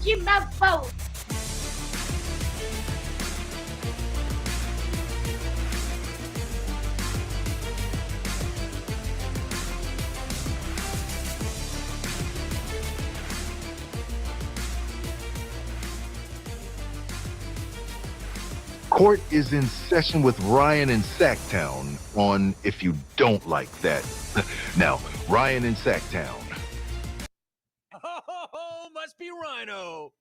Jim Powell. Court is in session with Ryan in Sacktown on If You Don't Like That. Now, Ryan in Sacktown. Oh, must be Ryno.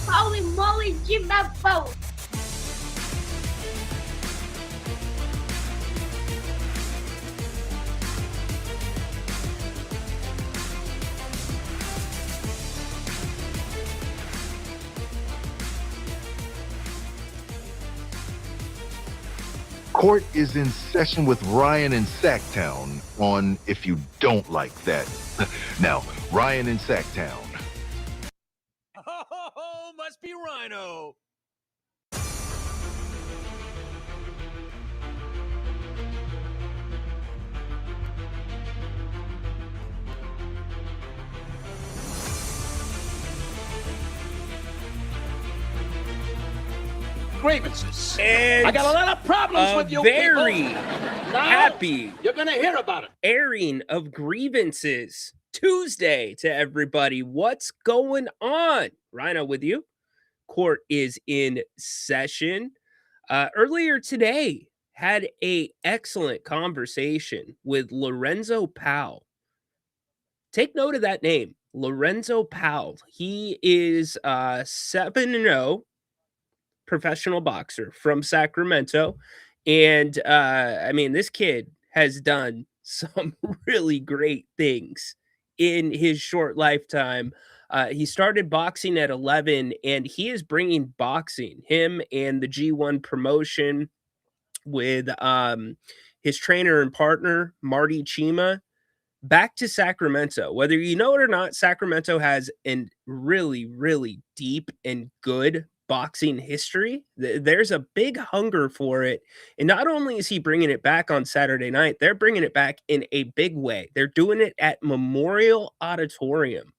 Holy moly, Jim Powell. Court is in session with Ryan in Sacktown on If You Don't Like That. Now, Ryan in Sacktown. Oh, must be Ryno. Grievances. And I got a lot of problems with you very people. Now, happy you're going to hear about it. airing of grievances Tuesday to everybody. What's going on? Ryno with you. Court is in session. Earlier today, had a excellent conversation with Lorenzo Powell. Take note of that name, Lorenzo Powell. He is 7-0 professional boxer from Sacramento. And I mean, this kid has done some really great things in his short lifetime. He started boxing at 11, and he is bringing boxing, him and the G1 promotion with his trainer and partner, Marty Chima, back to Sacramento. Whether you know it or not, Sacramento has a really, really deep and good boxing history. There's a big hunger for it. And not only is he bringing it back on Saturday night, they're bringing it back in a big way. They're doing it at Memorial Auditorium.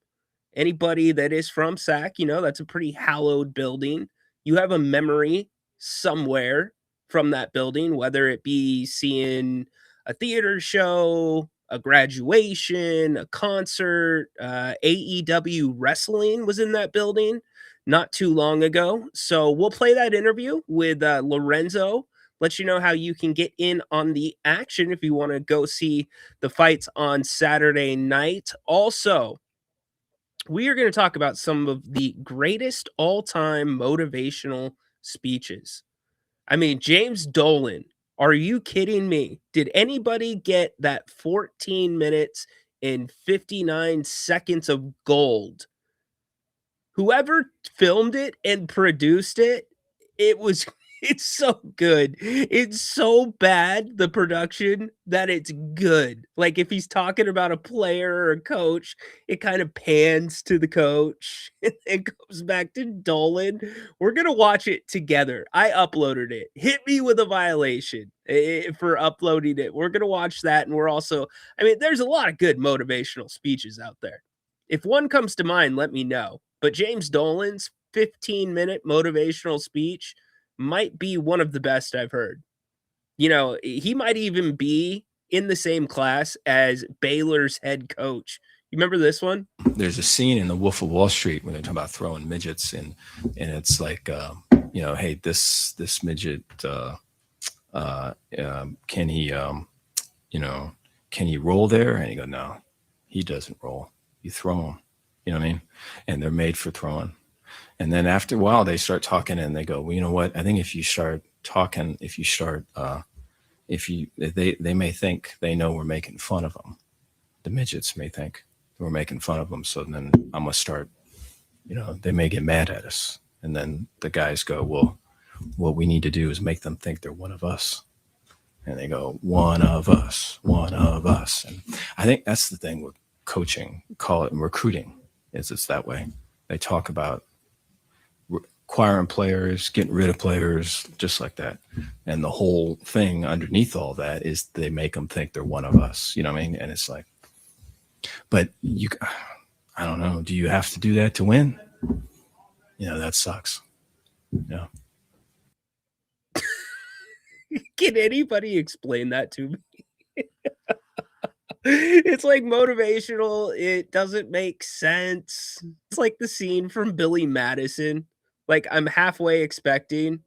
Anybody that is from Sac, you know, that's a pretty hallowed building. You have a memory somewhere from that building, whether it be seeing a theater show, a graduation, a concert. AEW wrestling was in that building not too long ago. So we'll play that interview with Lorenzo, let you know how you can get in on the action if you want to go see the fights on Saturday night. Also, we are going to talk about some of the greatest all-time motivational speeches. I mean, James Dolan, are you kidding me? Did anybody get that 14 minutes and 59 seconds of gold? Whoever filmed it and produced it, it's so good. It's so bad, the production, that it's good. Like if he's talking about a player or a coach, it kind of pans to the coach and then goes back to Dolan. We're going to watch it together. I uploaded it. Hit me with a violation for uploading it. We're going to watch that. And we're also, I mean, there's a lot of good motivational speeches out there. If one comes to mind, let me know. But James Dolan's 15-minute motivational speech might be one of the best I've heard. You know, he might even be in the same class as Baylor's head coach. You remember this one? There's a scene in The Wolf of Wall Street where they talk about throwing midgets, and it's like, you know, hey, this midget, can he, you know, can he roll there? And he go, no, he doesn't roll. You throw him. You know what I mean? And they're made for throwing. And then after a while, they start talking and they go, well, you know what? I think if you start talking, if you start, they may think they know we're making fun of them. The midgets may think we're making fun of them. So then I'm going to start, you know, they may get mad at us. And then the guys go, well, what we need to do is make them think they're one of us. And they go, one of us, one of us. And I think that's the thing with coaching, call it recruiting, is it's that way. They talk about acquiring players, getting rid of players, just like that. And the whole thing underneath all that is they make them think they're one of us. You know what I mean? And it's like, but I don't know. Do you have to do that to win? You know, that sucks. Yeah. Can anybody explain that to me? It's like motivational. It doesn't make sense. It's like the scene from Billy Madison. Like, I'm halfway expecting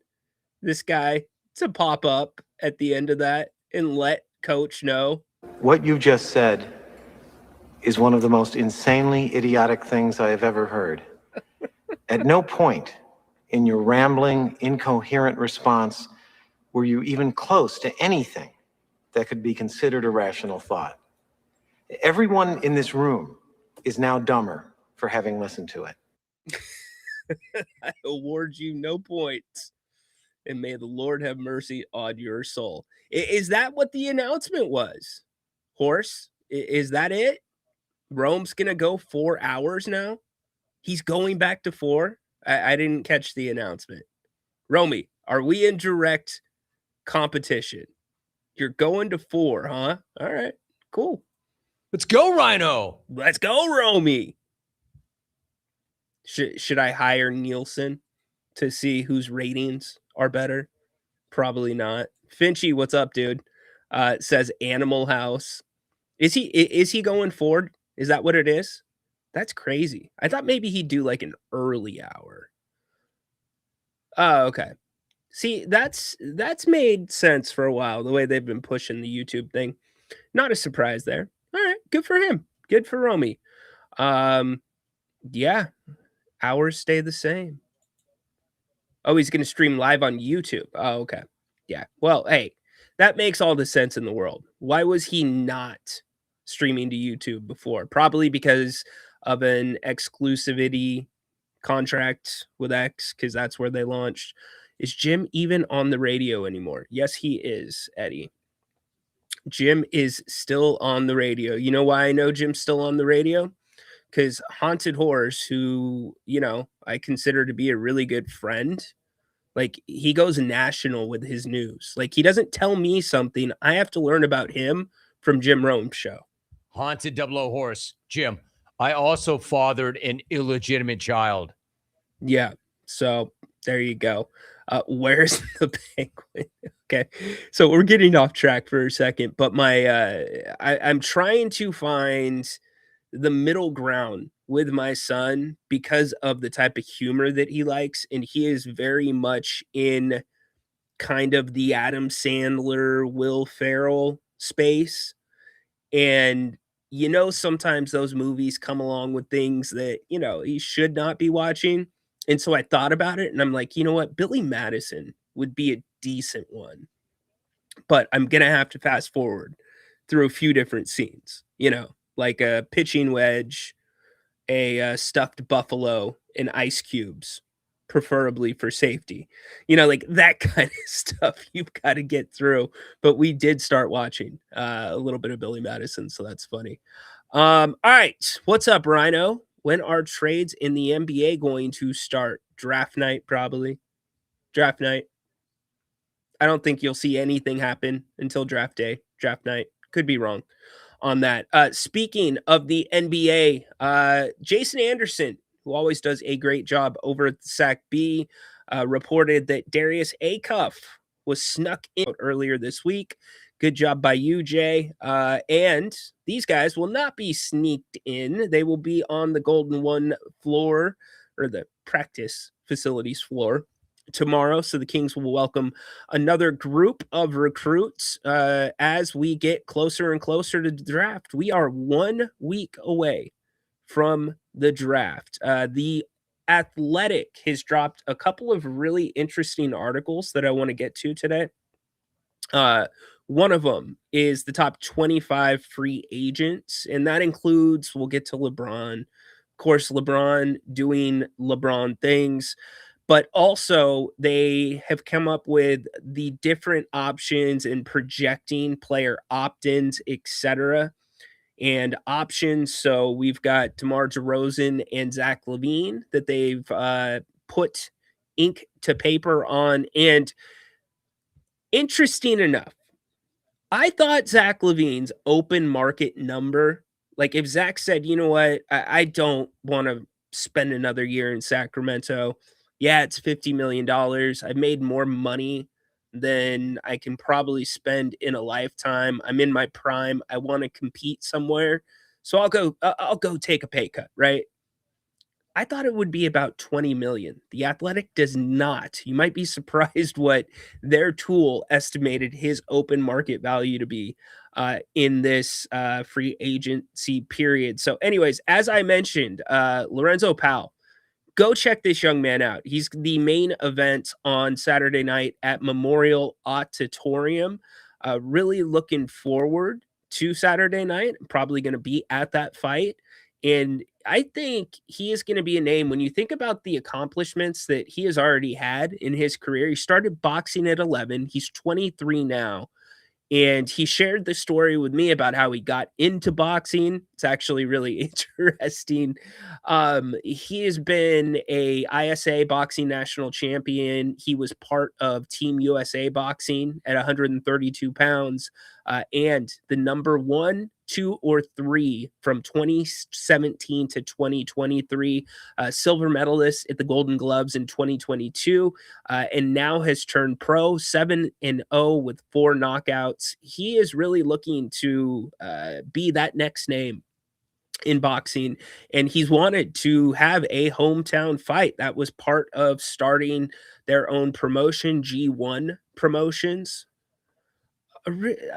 this guy to pop up at the end of that and let coach know. What you just said is one of the most insanely idiotic things I have ever heard. At no point in your rambling, incoherent response were you even close to anything that could be considered a rational thought. Everyone in this room is now dumber for having listened to it. I award you no points, and may the Lord have mercy on your soul. Is that what the announcement was? Horse, is that it? Rome's going to go 4 hours now? He's going back to 4? I didn't catch the announcement. Romy, are we in direct competition? You're going to 4, huh? All right, cool. Let's go, Ryno. Let's go, Romy. Should I hire Nielsen to see whose ratings are better? Probably not. Finchy, what's up, dude? Says Animal House. Is he going forward? Is that what it is? That's crazy. I thought maybe he'd do like an early hour. Oh, okay. See, that's made sense for a while, the way they've been pushing the YouTube thing. Not a surprise there. All right, good for him. Good for Romy. Yeah, hours stay the same. Oh, he's going to stream live on YouTube. Oh, okay. Yeah. Well, hey, that makes all the sense in the world. Why was he not streaming to YouTube before? Probably because of an exclusivity contract with X, because that's where they launched. Is Jim even on the radio anymore? Yes, he is, Eddie. Jim is still on the radio. You know why I know Jim's still on the radio? Because Haunted Horse, who, you know, I consider to be a really good friend, like, he goes national with his news. Like, he doesn't tell me something. I have to learn about him from Jim Rome's show. Haunted Double O Horse. Jim, I also fathered an illegitimate child. Yeah. So there you go. Where's the penguin? Okay. So we're getting off track for a second, but I'm trying to find the middle ground with my son because of the type of humor that he likes. And he is very much in kind of the Adam Sandler, Will Ferrell space. And, you know, sometimes those movies come along with things that, you know, he should not be watching. And so I thought about it and I'm like, you know what? Billy Madison would be a decent one. But I'm going to have to fast forward through a few different scenes, you know, like a pitching wedge, a stuffed buffalo, and ice cubes, preferably for safety. You know, like that kind of stuff you've got to get through. But we did start watching a little bit of Billy Madison, so that's funny. All right. What's up, Ryno? When are trades in the NBA going to start? Draft night, probably. Draft night. I don't think you'll see anything happen until draft day, draft night. Could be wrong on that. Speaking of the NBA, Jason Anderson, who always does a great job over at the Sac B, reported that Darius Acuff was snuck in earlier this week. Good job by you, Jay. And these guys will not be sneaked in. They will be on the Golden One floor, or the practice facilities floor, tomorrow. So the Kings will welcome another group of recruits as we get closer and closer to the draft. We are 1 week away from the draft. The Athletic has dropped a couple of really interesting articles that I want to get to today. One of them is the top 25 free agents, and that includes, we'll get to LeBron. Of course, LeBron doing LeBron things. but also they have come up with the different options and projecting player opt-ins, etc. and options. So we've got DeMar DeRozan and Zach LaVine that they've put ink to paper on. And interesting enough, I thought Zach LaVine's open market number, like if Zach said, you know what, I don't want to spend another year in Sacramento. Yeah, it's $50 million. I've made more money than I can probably spend in a lifetime. I'm in my prime. I want to compete somewhere. So I'll go take a pay cut, right? I thought it would be about 20 million. The Athletic does not. You might be surprised what their tool estimated his open market value to be in this free agency period. So anyways, as I mentioned, Lorenzo Powell, go check this young man out. He's the main event on Saturday night at Memorial Auditorium. Really looking forward to Saturday night. Probably going to be at that fight. And I think he is going to be a name when you think about the accomplishments that he has already had in his career. He started boxing at 11. He's 23 now. And he shared the story with me about how he got into boxing. It's actually really interesting. He has been a ISA boxing national champion. He was part of Team USA boxing at 132 pounds and the number 1, 2, or 3 from 2017 to 2023, silver medalist at the Golden Gloves in 2022, and now has turned pro, 7-0 with 4 knockouts. He is really looking to be that next name in boxing, and he's wanted to have a hometown fight. That was part of starting their own promotion, G1 Promotions.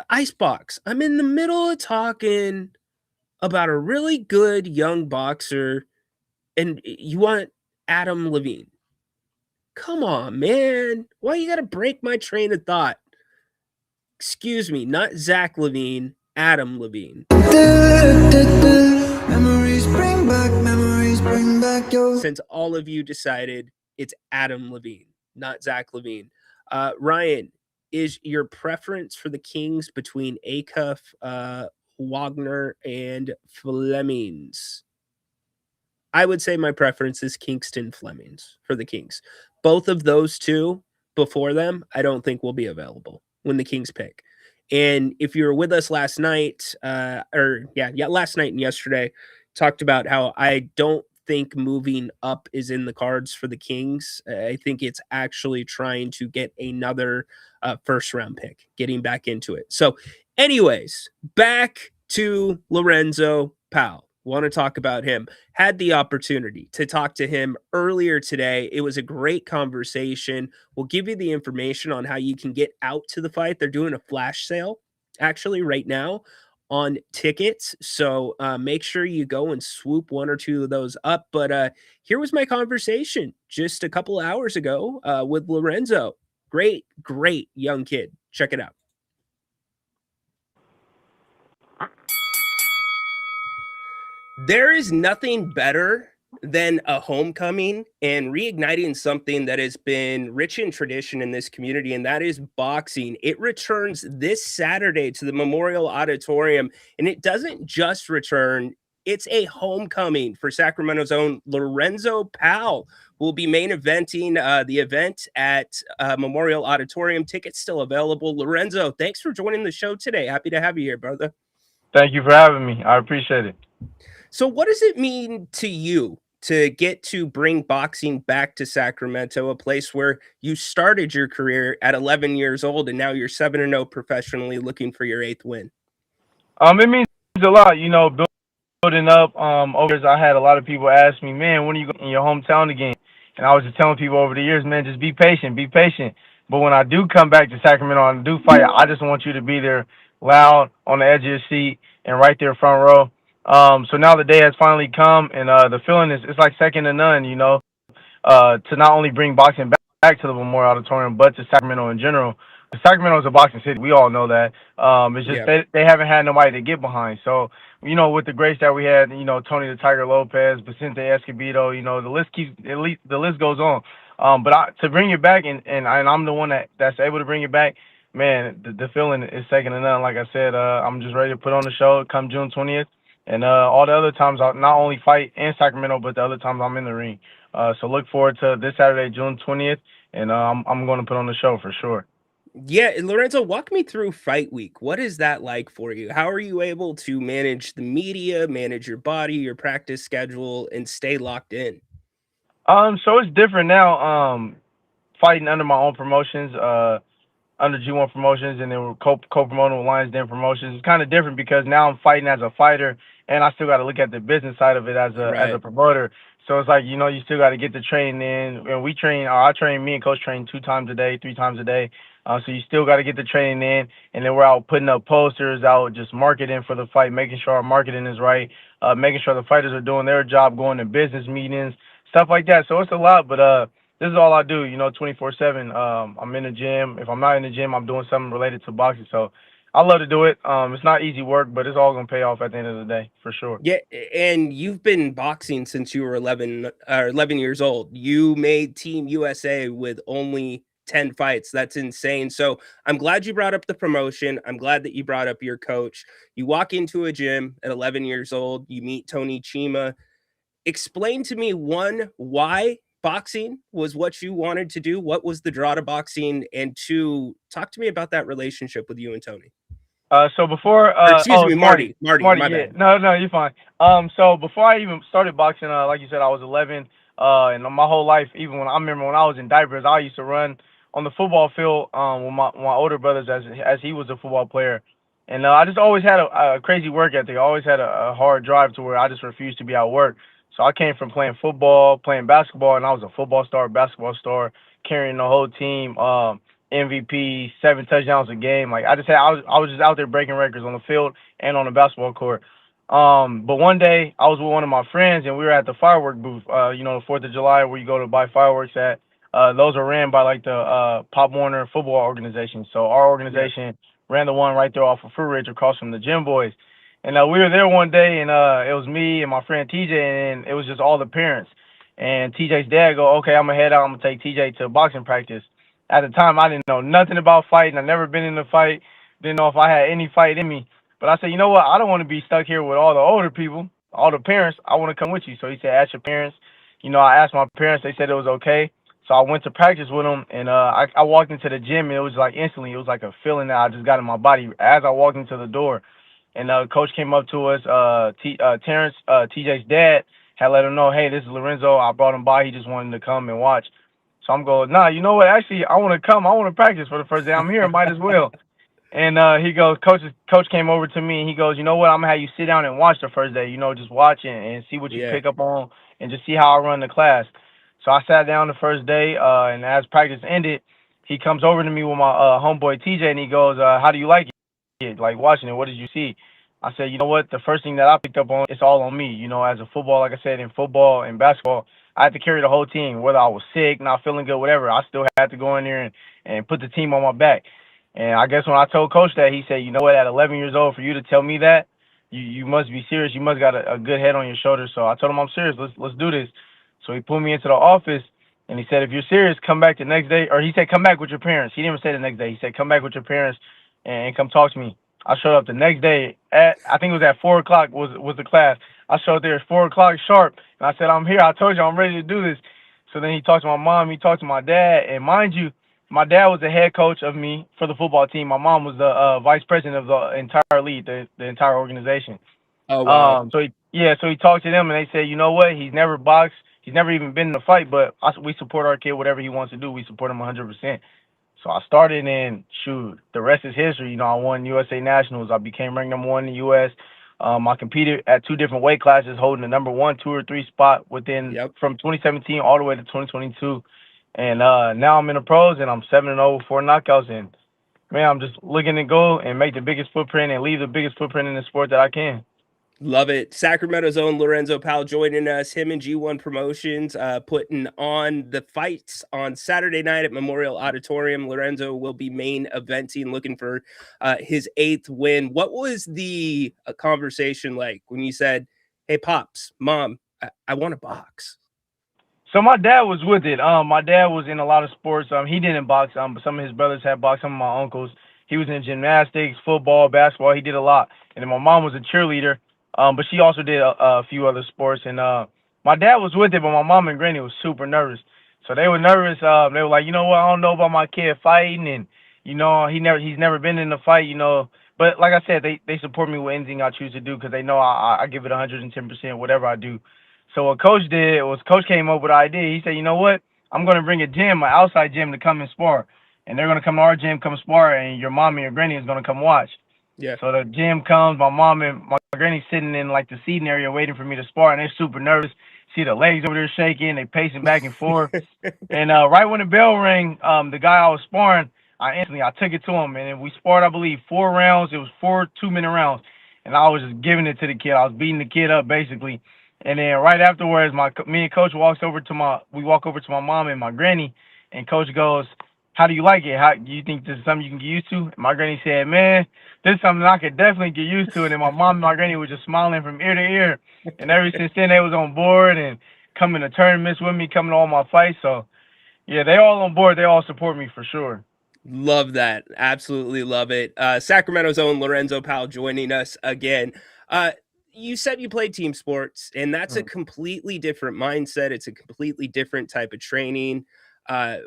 Icebox, I'm in the middle of talking about a really good young boxer, and you want Adam Levine. Come on, man. Why you gotta break my train of thought? Excuse me, not Zach Levine, Adam Levine. Memories bring back your... Since all of you decided it's Adam Levine, not Zach Levine. Ryan, is your preference for the Kings between Acuff, Wagner, and Flemings? I would say my preference is Kingston Flemings for the Kings. Both of those two before them, I don't think will be available when the Kings pick. And if you were with us last night, last night and yesterday, talked about how I don't think moving up is in the cards for the Kings. I think it's actually trying to get another first round pick, getting back into it. So anyways, back to Lorenzo Powell. Want to talk about him. Had the opportunity to talk to him earlier today. It was a great conversation. We'll give you the information on how you can get out to the fight. They're doing a flash sale actually right now on tickets. So make sure you go and swoop 1 or 2 of those up. But here was my conversation just a couple hours ago with Lorenzo. Great young kid. Check it out. There is nothing better than a homecoming and reigniting something that has been rich in tradition in this community, and that is boxing. It returns this Saturday to the Memorial Auditorium, and it doesn't just return. It's a homecoming for Sacramento's own Lorenzo Powell, who will be main eventing the event at Memorial Auditorium. Tickets still available. Lorenzo, thanks for joining the show today. Happy to have you here, brother. Thank you for having me. I appreciate it. So what does it mean to you to get to bring boxing back to Sacramento, a place where you started your career at 11 years old and now you're 7-0 professionally looking for your 8th win? It means a lot, building up. Over years, I had a lot of people ask me, man, when are you going in your hometown again? And I was just telling people over the years, man, just be patient. But when I do come back to Sacramento and do fight, I just want you to be there loud, on the edge of your seat, and right there front row. So now the day has finally come, and the feeling is it's like second to none, to not only bring boxing back to the Memorial Auditorium, but to Sacramento in general. Sacramento is a boxing city. We all know that. It's just they haven't had nobody to get behind. So, with the greats that we had, Tony the Tiger Lopez, Vicente Escobedo, the list goes on. But to bring it back, and I'm the one that's able to bring it back, man, the feeling is second to none. Like I said, I'm just ready to put on the show come June 20th. And all the other times I not only fight in Sacramento, but the other times I'm in the ring. So look forward to this Saturday, June 20th, and I'm going to put on the show for sure. Yeah, Lorenzo, walk me through fight week. What is that like for you? How are you able to manage the media, manage your body, your practice schedule, and stay locked in? So it's different now. Fighting under my own promotions, under G1 Promotions, and then we're co-promoting with Lions Den Promotions. It's kind of different because now I'm fighting as a fighter, and I still got to look at the business side of it as a promoter. So it's like, you still got to get the training in. And we train, me and Coach train 2 times a day, 3 times a day. So you still got to get the training in, and then we're out putting up posters, out just marketing for the fight, making sure our marketing is right, making sure the fighters are doing their job, going to business meetings, stuff like that. So it's a lot, but this is all I do, 24/7. I'm in the gym. If I'm not in the gym, I'm doing something related to boxing. So I love to do it. It's not easy work, but it's all gonna pay off at the end of the day, for sure. Yeah, and you've been boxing since you were 11 years old. You made Team USA with only 10 fights. That's insane. So I'm glad you brought up the promotion. I'm glad that you brought up your coach. You walk into a gym at 11 years old. You meet Tony Chima. Explain to me, one, why boxing was what you wanted to do. What was the draw to boxing? And 2, talk to me about that relationship with you and Tony. So before, excuse me, Marty. Marty, My yeah, bad. no, you're fine. So before I even started boxing, like you said, I was 11. And my whole life, even when I remember when I was in diapers, I used to run on the football field with my older brothers as he was a football player. And I just always had a crazy work ethic. I always had a hard drive to where I just refused to be out of work. So I came from playing football, playing basketball, and I was a football star, basketball star, carrying the whole team. MVP, 7 touchdowns a game. Like I was just out there breaking records on the field and on the basketball court. But one day I was with one of my friends and we were at the firework booth. The 4th of July where you go to buy fireworks at. Those are ran by like the Pop Warner football organization. So our organization ran the one right there off of Fruit Ridge across from the Gym Boys. And we were there one day and it was me and my friend TJ and it was just all the parents. And TJ's dad go, okay, I'm gonna head out. I'm gonna take TJ to boxing practice. At the time, I didn't know nothing about fighting. I never been in a fight. Didn't know if I had any fight in me. But I said, you know what? I don't want to be stuck here with all the older people, all the parents. I want to come with you. So he said, ask your parents. I asked my parents. They said it was okay. So I went to practice with them, and I walked into the gym, and it was like instantly, it was like a feeling that I just got in my body as I walked into the door. And coach came up to us. Terrence, TJ's dad, had let him know, hey, this is Lorenzo. I brought him by. He just wanted to come and watch. So I'm going, nah, you know what? Actually, I want to come. I want to practice for the first day. I'm here. Might as well. And he goes, coach came over to me and he goes, you know what? I'm going to have you sit down and watch the first day, just watch and see what you pick up on and just see how I run the class. So I sat down the first day and as practice ended, he comes over to me with my homeboy TJ and he goes, how do you like it? Like watching it, what did you see? I said, you know what? The first thing that I picked up on, it's all on me. As a football, like I said, in football and basketball, I had to carry the whole team, whether I was sick, not feeling good, whatever. I still had to go in there and put the team on my back. And I guess when I told Coach that, he said, you know what, at 11 years old, for you to tell me that, you must be serious. You must got a good head on your shoulders. So I told him, I'm serious. Let's do this. So he pulled me into the office, and he said, if you're serious, come back the next day. Or he said, come back with your parents. He didn't even say the next day. He said, come back with your parents and come talk to me. I showed up the next day I think it was at 4 o'clock was the class. I showed up there at 4 o'clock sharp, and I said, I'm here. I told you I'm ready to do this. So then he talked to my mom. He talked to my dad. And mind you, my dad was the head coach of me for the football team. My mom was the vice president of the entire league, the entire organization. Oh, wow. So he talked to them, and they said, you know what? He's never boxed. He's never even been in a fight, but we support our kid. Whatever he wants to do, we support him 100%. So I started, and shoot, the rest is history. I won USA Nationals. I became ranked number 1 in the U.S. I competed at 2 different weight classes, holding the number 1, 2, or 3 spot from 2017 all the way to 2022. And now I'm in the pros, and I'm 7-0 with 4 knockouts. And man, I'm just looking to go and make the biggest footprint and leave the biggest footprint in the sport that I can. Love it. Sacramento's own Lorenzo Powell joining us, him and G1 Promotions, putting on the fights on Saturday night at Memorial Auditorium. Lorenzo will be main eventing, looking for his 8th win. What was the conversation like when you said, hey, Pops, Mom, I want to box? So my dad was with it. My dad was in a lot of sports. He didn't box. But some of his brothers had boxed. Some of my uncles. He was in gymnastics, football, basketball. He did a lot. And then my mom was a cheerleader. But she also did a few other sports. And my dad was with it, but my mom and granny was super nervous. So they were nervous. They were like, you know what? I don't know about my kid fighting, and he's never been in a fight. But like I said, they support me with anything I choose to do because they know I give it 110% whatever I do. So what Coach did was Coach came up with an idea. He said, you know what? I'm going to bring a gym, an outside gym, to come and spar. And they're going to come to our gym, come spar, and your mom and your granny is going to come watch. Yeah. So the gym comes, my mom and my granny sitting in like the seating area waiting for me to spar, and they're super nervous. See the legs over there shaking, they pacing back and forth. And right when the bell rang, the guy I was sparring, I took it to him, and we sparred, I believe, 4 rounds. It was 4 2-minute rounds, and I was just giving it to the kid. I was beating the kid up basically. And then right afterwards, me and Coach walk over to my mom and my granny, and Coach goes, "How do you like it? How do you think this is something you can get used to?" And my granny said, "Man, this is something I could definitely get used to." And then my mom and my granny were just smiling from ear to ear. And ever since then, they was on board and coming to tournaments with me, coming to all my fights. So yeah, they all on board. They all support me for sure. Love that. Absolutely love it. Sacramento's own Lorenzo Powell joining us again. You said you played team sports, and that's a completely different mindset. It's a completely different type of training. How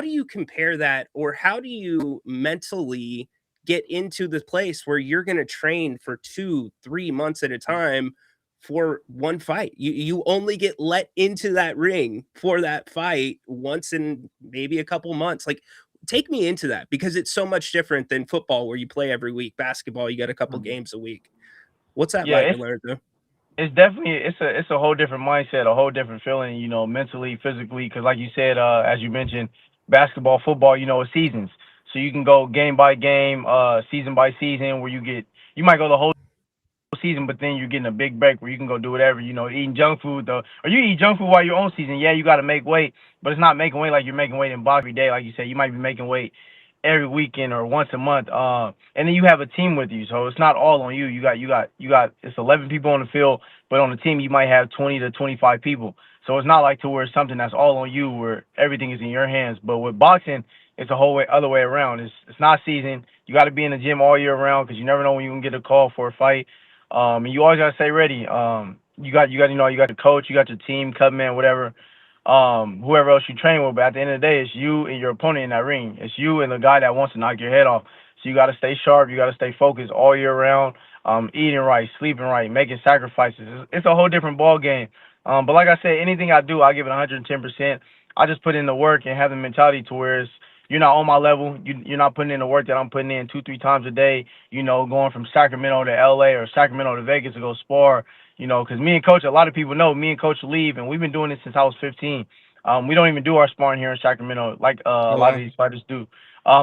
do you compare that, or how do you mentally get into the place where you're going to train for 2-3 months at a time for one fight? You only get let into that ring for that fight once in maybe a couple months. Like, take me into that, because it's so much different than football where you play every week. Basketball, you got a couple games a week. What's that Yeah, like, Lorenzo? it's definitely it's a whole different mindset, a whole different feeling, mentally, physically. Because like you said, as you mentioned, basketball, football, it's seasons. So you can go game by game, season by season, where you might go the whole season, but then you're getting a big break where you can go do whatever, eating junk food though, or you eat junk food while you're on season. Yeah, you got to make weight, but it's not making weight like you're making weight in box every day. Like you said, you might be making weight every weekend or once a month. And then you have a team with you, so it's not all on you. You got it's 11 people on the field, but on the team you might have 20 to 25 people. So it's not like to where it's something that's all on you, where everything is in your hands. But with boxing, it's a whole other way around. It's not season. You got to be in the gym all year round because you never know when you can get a call for a fight. And you always gotta stay ready. You got the coach, you got your team, cut man, whatever. Whoever else you train with, but at the end of the day, it's you and your opponent in that ring. It's you and the guy that wants to knock your head off. So you gotta stay sharp. You gotta stay focused all year round. Eating right, sleeping right, making sacrifices. It's a whole different ball game. But like I said, anything I do, I give it 110%. I just put in the work and have the mentality to where you're not on my level. You're not putting in the work that I'm putting in 2-3 times a day. Going from Sacramento to LA or Sacramento to Vegas to go spar. Because me and Coach, a lot of people know me and Coach leave, and we've been doing this since I was 15. We don't even do our sparring here in Sacramento like a lot of these fighters do.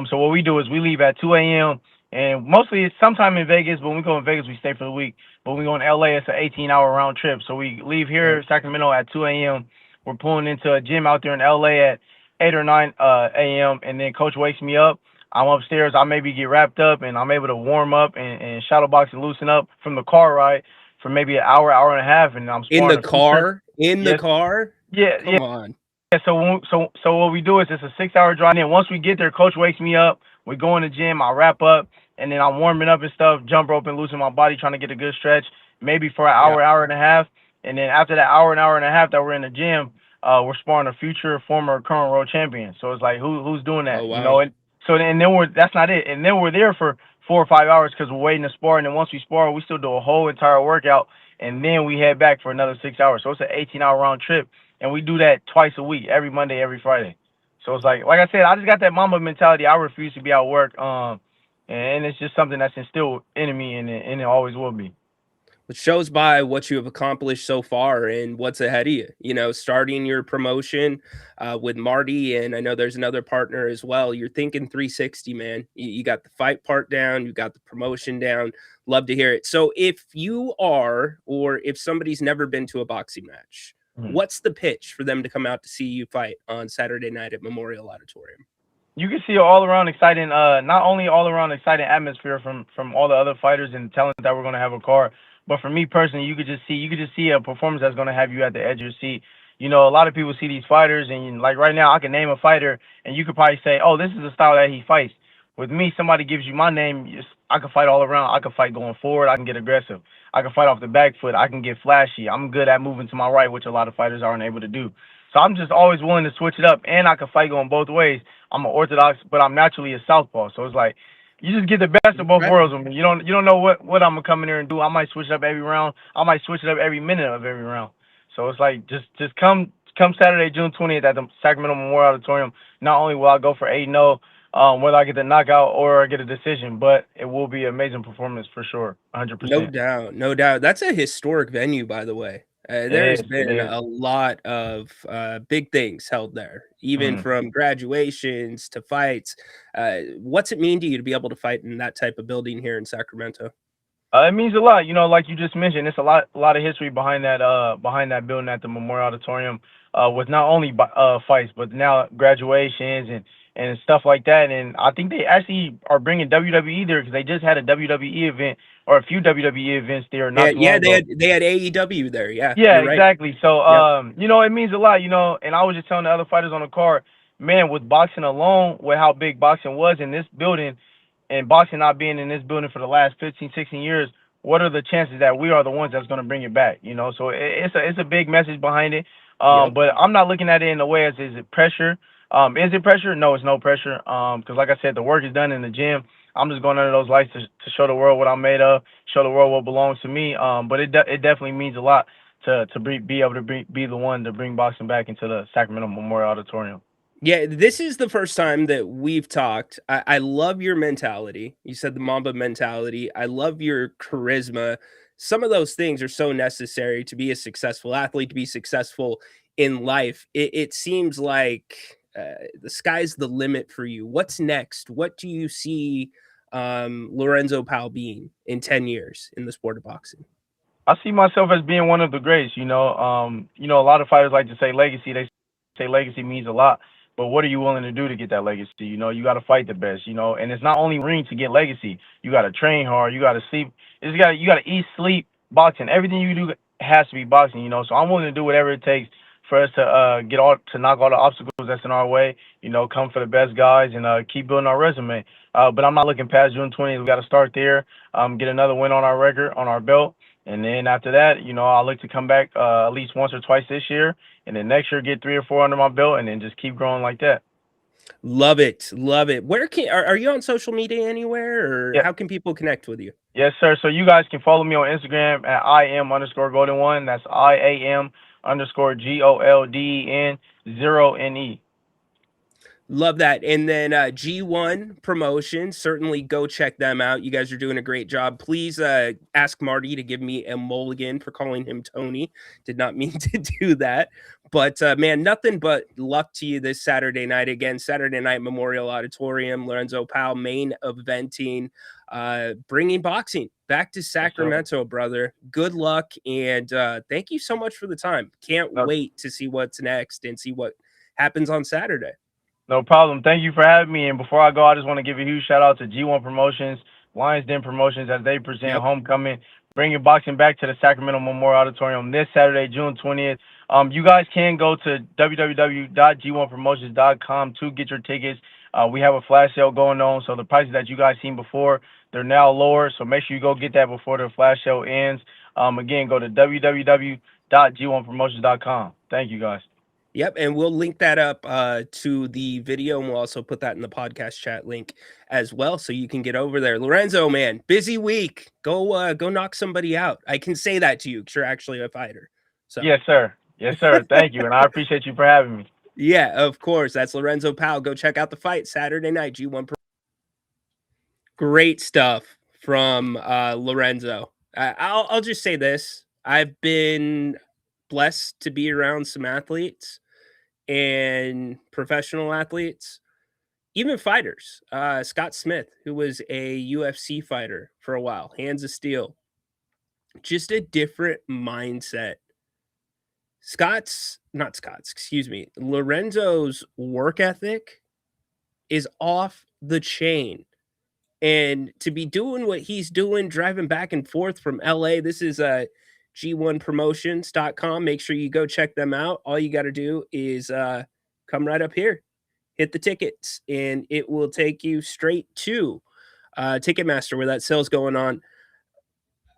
So what we do is we leave at 2 a.m. and mostly it's sometime in Vegas. But when we go in Vegas, we stay for the week. But when we go in LA, it's an 18-hour round trip. So we leave here in Sacramento at 2 a.m. We're pulling into a gym out there in LA at 8 or 9 a.m. and then Coach wakes me up. I'm upstairs. I maybe get wrapped up, and I'm able to warm up and shadow box and loosen up from the car ride for maybe an hour, hour and a half, and I'm in the car. The car. Yeah, come on. Yeah. So what we do is it's a 6-hour drive. And then once we get there, Coach wakes me up. We go in the gym. I wrap up, and then I'm warming up and stuff, jump rope and loosen my body, trying to get a good stretch, maybe for an hour, hour and a half. And then after that hour and a half that we're in the gym, we're sparring a future, former, current world champion. So it's like who's doing that, Oh, wow. And so then that's not it. And then we're there for 4 or 5 hours because we're waiting to spar. And then once we spar, we still do a whole entire workout, and then we head back for another 6 hours. So it's an 18-hour round trip, and we do that twice a week, every Monday, every Friday. So it's like I said, I just got that Mamba mentality. I refuse to be out work, and it's just something that's instilled in me, and it always will be. It shows by what you have accomplished so far and what's ahead of you. Starting your promotion with Marty, and I know there's another partner as well. You're thinking 360, man. You got the fight part down, you got the promotion down. Love to hear it. So if you are, or if somebody's never been to a boxing match, what's the pitch for them to come out to see you fight on Saturday night at Memorial Auditorium? You can see an all-around exciting, not only all-around exciting atmosphere from all the other fighters and talent that we're going to have a card, but for me personally, you could just see a performance that's going to have you at the edge of your seat. You know, a lot of people see these fighters, and like right now, I can name a fighter, and you could probably say, "Oh, this is the style that he fights." With me, somebody gives you my name, I can fight all around. I can fight going forward. I can get aggressive. I can fight off the back foot. I can get flashy. I'm good at moving to my right, which a lot of fighters aren't able to do. So I'm just always willing to switch it up, and I can fight going both ways. I'm an orthodox, but I'm naturally a southpaw. So it's like you just get the best of both worlds with me. You don't know what I'm gonna come in there and do. I might switch it up every round. I might switch it up every minute of every round. So it's like just come Saturday, June 20th at the Sacramento Memorial Auditorium. Not only will I go for 8-0, whether I get the knockout or I get a decision, but it will be an amazing performance for sure, 100%. No doubt, no doubt. That's a historic venue, by the way. There's been a lot of big things held there, even from graduations to fights. What's it mean to you to be able to fight in that type of building here in Sacramento? It means a lot, you know, like you just mentioned. It's a lot of history behind that building at the Memorial Auditorium, with not only fights, but now graduations and stuff like that. And I think they actually are bringing WWE there because they just had a WWE event or a few WWE events there. They had AEW there. Yeah, yeah, right. exactly. So you know, it means a lot, you know. And I was just telling the other fighters on the card, man, with boxing alone, with how big boxing was in this building, and boxing not being in this building for the last 15, 16 years, what are the chances that we are the ones that's going to bring it back? You know, so it's a big message behind it. But I'm not looking at it in a way as is it pressure. Is it pressure? No, it's no pressure. Because like I said, the work is done in the gym. I'm just going under those lights to show the world what I'm made of, show the world what belongs to me. But it definitely means a lot to be able to be the one to bring boxing back into the Sacramento Memorial Auditorium. Yeah, this is the first time that we've talked. I love your mentality. You said the Mamba mentality. I love your charisma. Some of those things are so necessary to be a successful athlete, to be successful in life. It seems like the sky's the limit for you. What's next? What do you see Lorenzo Powell being in 10 years in the sport of boxing? I see myself as being one of the greats. You know, a lot of fighters like to say legacy. They say legacy means a lot. But what are you willing to do to get that legacy? You know, you got to fight the best, you know, and it's not only ring to get legacy. You got to train hard. You got to sleep. You got to eat, sleep, boxing. Everything you do has to be boxing, you know. So I'm willing to do whatever it takes for us to knock all the obstacles that's in our way, you know, come for the best guys and keep building our resume. But I'm not looking past June 20th. We got to start there, get another win on our record, on our belt. And then after that, you know, I'll look to come back at least once or twice this year. And then next year, get 3 or 4 under my belt and then just keep growing like that. Love it. Love it. Where are you on social media anywhere, or how can people connect with you? Yes, sir. So you guys can follow me on Instagram at IAM_Golden1. That's IAM_GOLDEN0NE. Love that. And then G1 Promotions, certainly go check them out. You guys are doing a great job. Please ask Marty to give me a mulligan for calling him Tony. Did not mean to do that. But, man, nothing but luck to you this Saturday night. Again, Saturday Night Memorial Auditorium, Lorenzo Powell main eventing, bringing boxing back to Sacramento, brother. Good luck, and thank you so much for the time. Can't wait to see what's next and see what happens on Saturday. No problem. Thank you for having me. And before I go, I just want to give a huge shout out to G1 Promotions, Lions Den Promotions, as they present Homecoming, bringing boxing back to the Sacramento Memorial Auditorium this Saturday, June 20th. You guys can go to www.g1promotions.com to get your tickets. We have a flash sale going on, so the prices that you guys seen before, they're now lower. So make sure you go get that before the flash sale ends. Again, go to www.g1promotions.com. Thank you, guys. Yep, and we'll link that up to the video, and we'll also put that in the podcast chat link as well, so you can get over there. Lorenzo, man, busy week. Go knock somebody out. I can say that to you because you're actually a fighter. So yes, sir. Yes, sir. Thank you, and I appreciate you for having me. Yeah, of course. That's Lorenzo Powell. Go check out the fight Saturday night. G1. Great stuff from Lorenzo. I'll just say this: I've been blessed to be around some athletes and professional athletes, even fighters. Scott Smith, who was a UFC fighter for a while, hands of steel, just a different mindset. Lorenzo's work ethic is off the chain. And to be doing what he's doing, driving back and forth from LA, this is g1promotions.com. Make sure you go check them out. All you got to do is come right up here, hit the tickets, and it will take you straight to Ticketmaster where that sale's going on.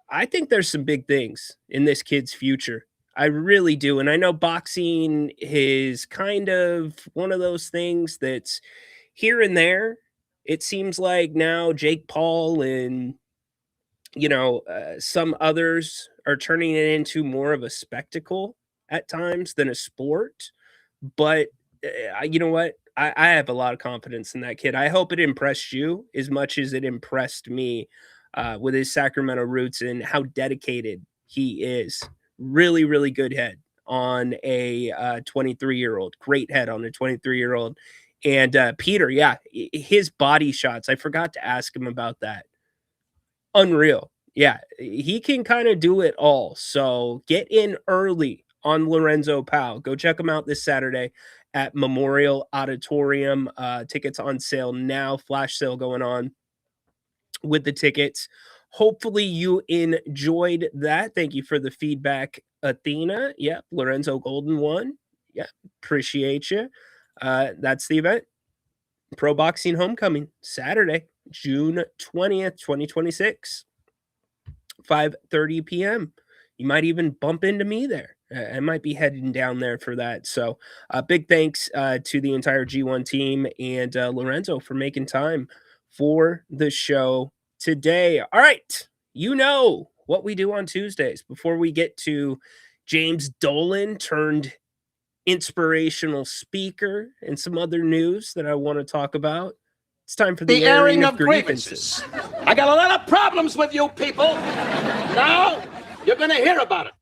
I think there's some big things in this kid's future. I really do. And I know boxing is kind of one of those things that's here and there. It seems like now Jake Paul and, some others are turning it into more of a spectacle at times than a sport. But you know what? I have a lot of confidence in that kid. I hope it impressed you as much as it impressed me with his Sacramento roots and how dedicated he is. Really, really good head on a 23-year-old. Great head on a 23-year-old. And Peter, yeah, his body shots. I forgot to ask him about that. Unreal. Yeah, he can kind of do it all. So get in early on Lorenzo Powell. Go check him out this Saturday at Memorial Auditorium. Tickets on sale now. Flash sale going on with the tickets. Hopefully you enjoyed that. Thank you for the feedback, Athena. Yep, Lorenzo Golden won. Yeah, appreciate you. That's the event. Pro Boxing Homecoming, Saturday, June 20th, 2026, 5:30 p.m. You might even bump into me there. I might be heading down there for that. So big thanks to the entire G1 team and Lorenzo for making time for the show today. All right. You know what we do on Tuesdays. Before we get to James Dolan turned inspirational speaker and some other news that I want to talk about, it's time for the airing of grievances. I got a lot of problems with you people. Now you're going to hear about it.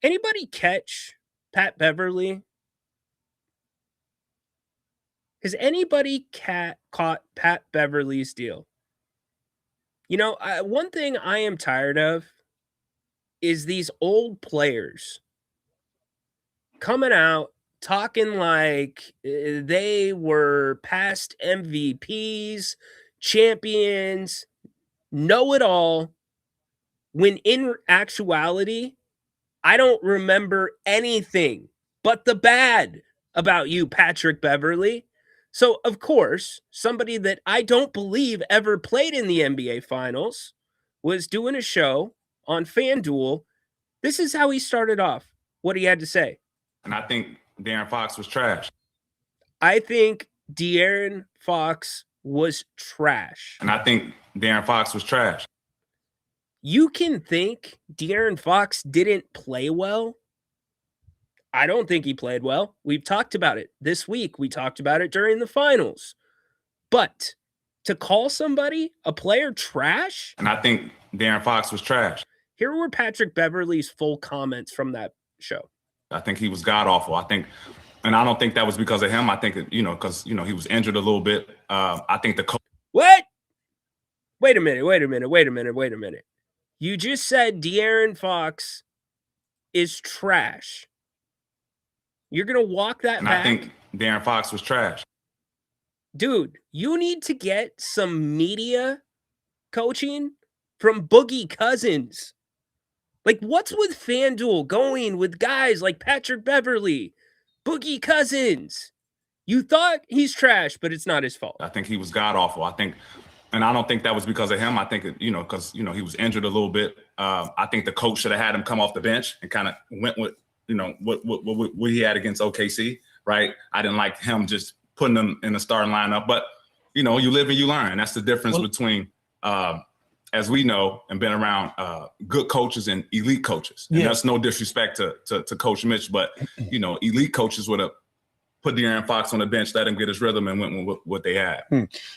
Anybody catch Pat Beverly? Has anybody caught Pat Beverly's deal? One thing I am tired of is these old players coming out talking like they were past MVPs, champions, know-it-all, when in actuality, I don't remember anything but the bad about you, Patrick Beverly. So, of course, somebody that I don't believe ever played in the NBA Finals was doing a show on FanDuel. This is how he started off, what he had to say. And I think De'Aaron Fox was trash. I think De'Aaron Fox was trash. And I think De'Aaron Fox was trash. You can think De'Aaron Fox didn't play well. I don't think he played well. We've talked about it this week. We talked about it during the finals. But to call somebody, a player, trash? And I think De'Aaron Fox was trash. Here were Patrick Beverly's full comments from that show. I think he was god-awful. And I don't think that was because of him. I think, because, he was injured a little bit. I think the coach. What? Wait a minute. You just said De'Aaron Fox is trash. You're going to walk that back? I think De'Aaron Fox was trash. Dude, you need to get some media coaching from Boogie Cousins. Like, what's with FanDuel going with guys like Patrick Beverly, Boogie Cousins? You thought he's trash, but it's not his fault. I think he was god-awful. And I don't think that was because of him. I think, because, he was injured a little bit. I think the coach should have had him come off the bench and kind of went with, what he had against OKC, right? I didn't like him just putting him in the starting lineup. But, you live and you learn. That's the difference between, as we know and been around, good coaches and elite coaches. And that's no disrespect to Coach Mitch, but, elite coaches would have put De'Aaron Fox on the bench, let him get his rhythm, and went with what they had.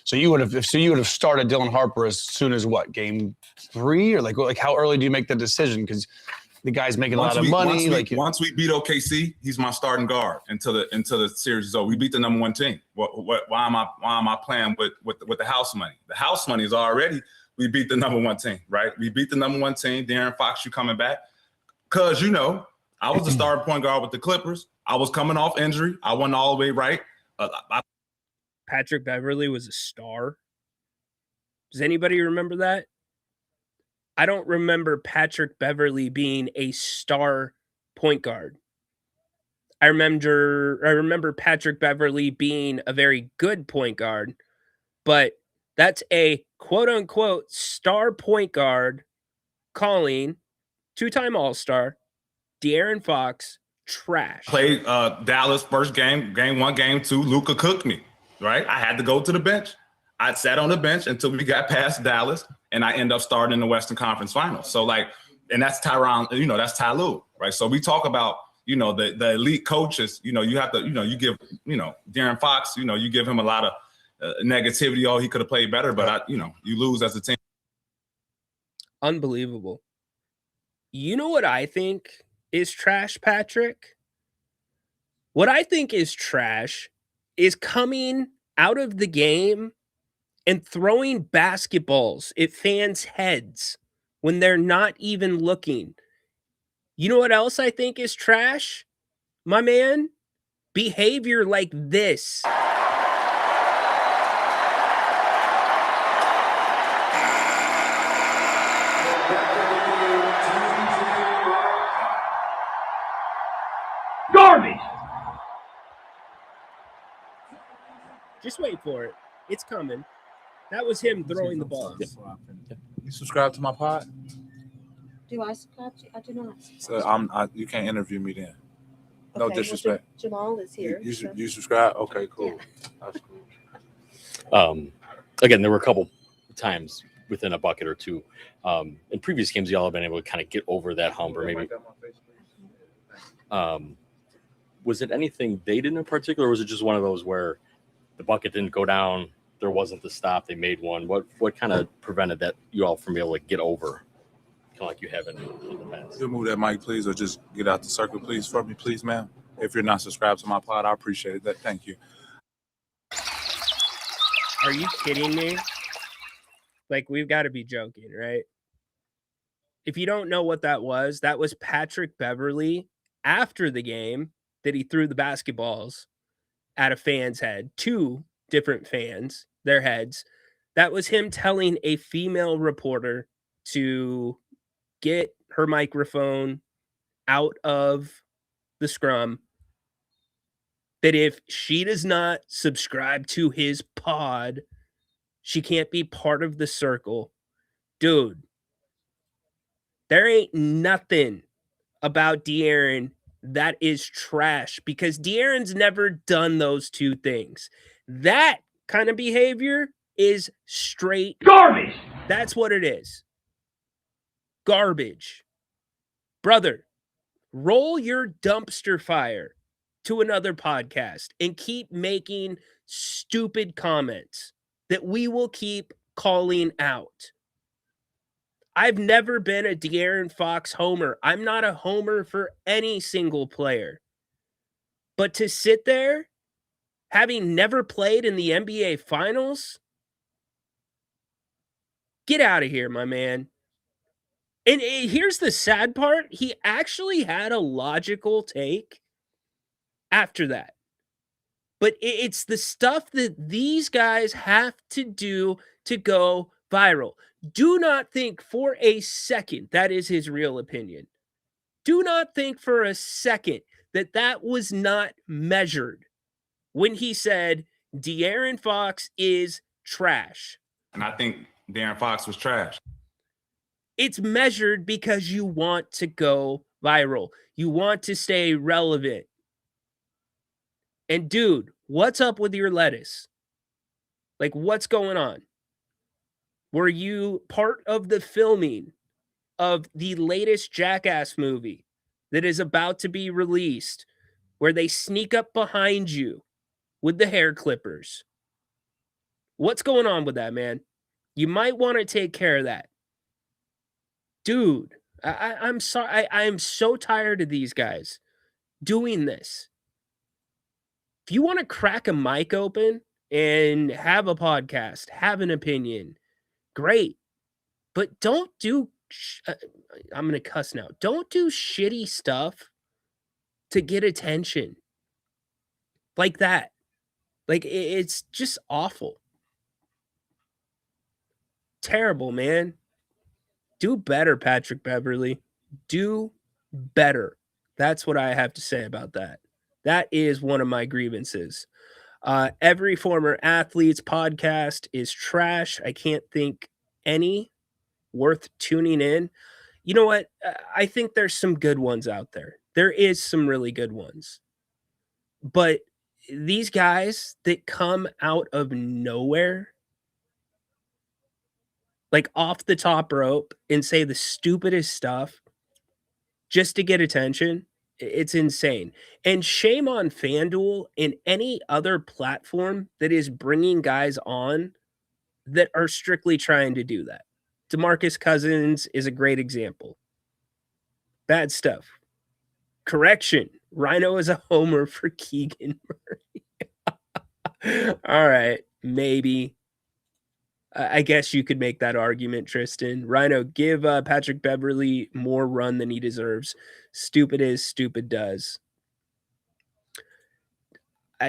So you would have started Dylan Harper as soon as what, game 3, or like how early do you make the decision? Because the guy's making a lot of money. Once we beat OKC, he's my starting guard until the series is over. We beat the number 1 team. Why am I playing with the house money? The house money is already we beat the number 1 team, right? We beat the number 1 team. De'Aaron Fox, you coming back? Because I was the starting point guard with the Clippers. I was coming off injury. I wasn't all the way right. Patrick Beverly was a star. Does anybody remember that? I don't remember Patrick Beverley being a star point guard. I remember Patrick Beverley being a very good point guard, but that's a quote unquote star point guard calling two-time All-Star De'Aaron Fox trash. Played Dallas first game 1, game 2. Luka cooked me, right? I had to go to the bench. I sat on the bench until we got past Dallas, and I end up starting in the Western Conference Finals. So and that's Tyronn, that's Ty Lue, right? So we talk about, the elite coaches, you have to, you give, De'Aaron Fox, you give him a lot of negativity. Oh, he could have played better, but you lose as a team. Unbelievable. You know what I think is trash, Patrick? What I think is trash is coming out of the game and throwing basketballs at fans' heads when they're not even looking. You know what else I think is trash, my man? Behavior like this. Garbage. Just wait for it. It's coming. That was him throwing the balls. You subscribe to my pod? Do I subscribe to? I do not. So you can't interview me then. No Okay, well, disrespect. Jamal is here. You subscribe? Okay, cool. That's cool. Again, there were a couple times within a bucket or two. In previous games, y'all have been able to kind of get over that hump, or maybe. Was it anything they did in particular, or was it just one of those where the bucket didn't go down, there wasn't the stop, they made one? What kind of prevented that you all from being able to get over, kind of like you have in the past? You move that mic, please, or just get out the circle, please, for me, please, ma'am. If you're not subscribed to my pod, I appreciate that. Thank you. Are you kidding me? Like, we've got to be joking, right? If you don't know what that was Patrick Beverley after the game that he threw the basketballs at a fan's head, 2 different fans, their heads. That was him telling a female reporter to get her microphone out of the scrum, that if she does not subscribe to his pod, she can't be part of the circle. Dude, there ain't nothing about De'Aaron that is trash, because De'Aaron's never done those 2 things. That kind of behavior is straight garbage. That's what it is. Garbage. Brother, roll your dumpster fire to another podcast and keep making stupid comments that we will keep calling out. I've never been a De'Aaron Fox homer. I'm not a homer for any single player. But to sit there, having never played in the NBA Finals, get out of here, my man. And here's the sad part. He actually had a logical take after that. But it's the stuff that these guys have to do to go viral. Do not think for a second that is his real opinion. Do not think for a second that that was not measured when he said De'Aaron Fox is trash. And I think De'Aaron Fox was trash. It's measured because you want to go viral. You want to stay relevant. And dude, what's up with your lettuce? Like, what's going on? Were you part of the filming of the latest Jackass movie that is about to be released, where they sneak up behind you with the hair clippers? What's going on with that, man? You might want to take care of that. Dude, I'm sorry. I am so tired of these guys doing this. If you want to crack a mic open and have a podcast, have an opinion, great. But don't do, I'm going to cuss now. Don't do shitty stuff to get attention like that. Like, it's just awful. Terrible, man. Do better, Patrick Beverly. Do better. That's what I have to say about that. That is one of my grievances. Every former athlete's podcast is trash. I can't think any worth tuning in. You know what? I think there's some good ones out there. There is some really good ones. But these guys that come out of nowhere, like off the top rope, and say the stupidest stuff just to get attention, it's insane. And shame on FanDuel and any other platform that is bringing guys on that are strictly trying to do that. DeMarcus Cousins is a great example. Bad stuff. Correction. Ryno is a homer for Keegan Murray. All right. Maybe. I guess you could make that argument, Tristan. Ryno, give Patrick Beverly more run than he deserves. Stupid is, stupid does.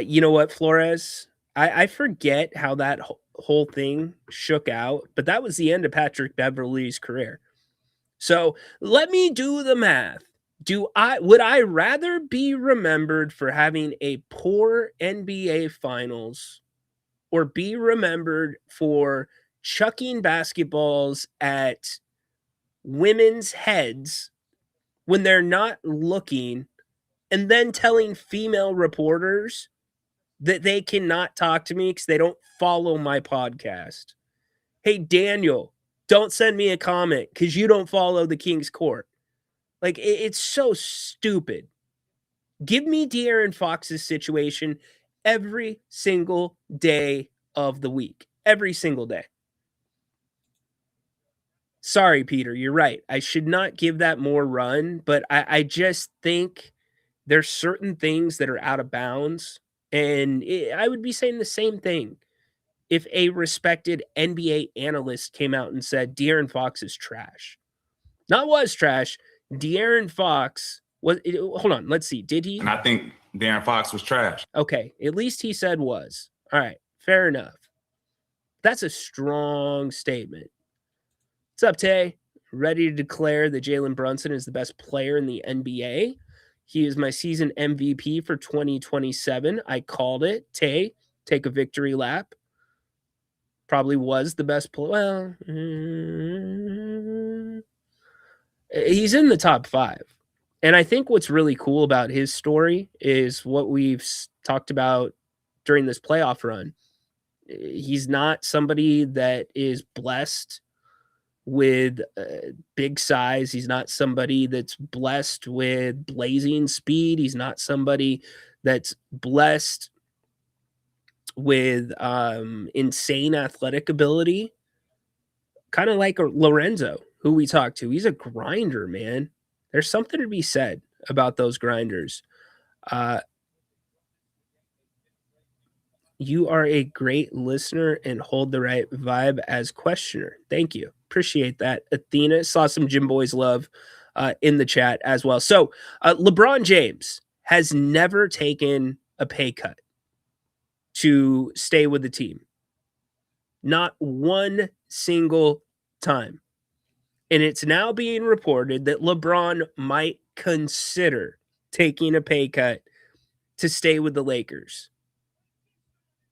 You know what, Flores? I forget how that whole thing shook out, but that was the end of Patrick Beverly's career. So let me do the math. Would I rather be remembered for having a poor NBA Finals or be remembered for chucking basketballs at women's heads when they're not looking and then telling female reporters that they cannot talk to me because they don't follow my podcast? Hey, Daniel, don't send me a comment because you don't follow the King's Court. Like, it's so stupid. Give me De'Aaron Fox's situation every single day of the week. Every single day. Sorry, Peter, you're right. I should not give that more run, but I just think there's certain things that are out of bounds. And I would be saying the same thing if a respected NBA analyst came out and said De'Aaron Fox is trash. Not was trash. De'Aaron Fox was. Hold on, let's see. Did he? And I think De'Aaron Fox was trash. Okay, at least he said was. All right, fair enough. That's a strong statement. What's up, Tay? Ready to declare that Jalen Brunson is the best player in the NBA. He is my season MVP for 2027. I called it. Tay, take a victory lap. Probably was the best player. Well, he's in the top 5. And I think what's really cool about his story is what we've talked about during this playoff run. He's not somebody that is blessed with big size. He's not somebody that's blessed with blazing speed. He's not somebody that's blessed with insane athletic ability. Kind of like Lorenzo, who we talked to. He's a grinder, man. There's something to be said about those grinders. You are a great listener and hold the right vibe as questioner. Thank you. Appreciate that. Athena, saw some Gym Boys love in the chat as well. So LeBron James has never taken a pay cut to stay with the team. Not one single time. And it's now being reported that LeBron might consider taking a pay cut to stay with the Lakers.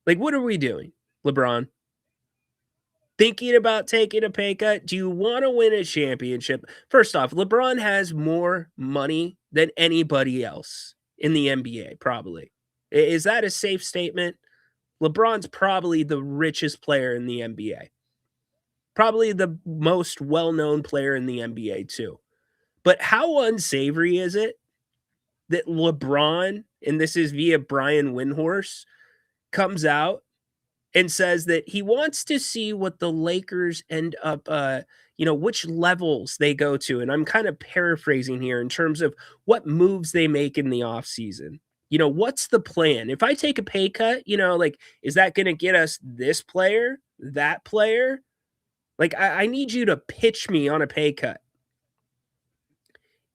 Like, what are we doing, LeBron? Thinking about taking a pay cut? Do you want to win a championship? First off, LeBron has more money than anybody else in the NBA, probably. Is that a safe statement? LeBron's probably the richest player in the NBA. Probably the most well-known player in the NBA, too. But how unsavory is it that LeBron, and this is via Brian Windhorst, comes out and says that he wants to see what the Lakers end up, which levels they go to. And I'm kind of paraphrasing here in terms of what moves they make in the offseason. What's the plan? If I take a pay cut, is that going to get us this player, that player? Like, I need you to pitch me on a pay cut.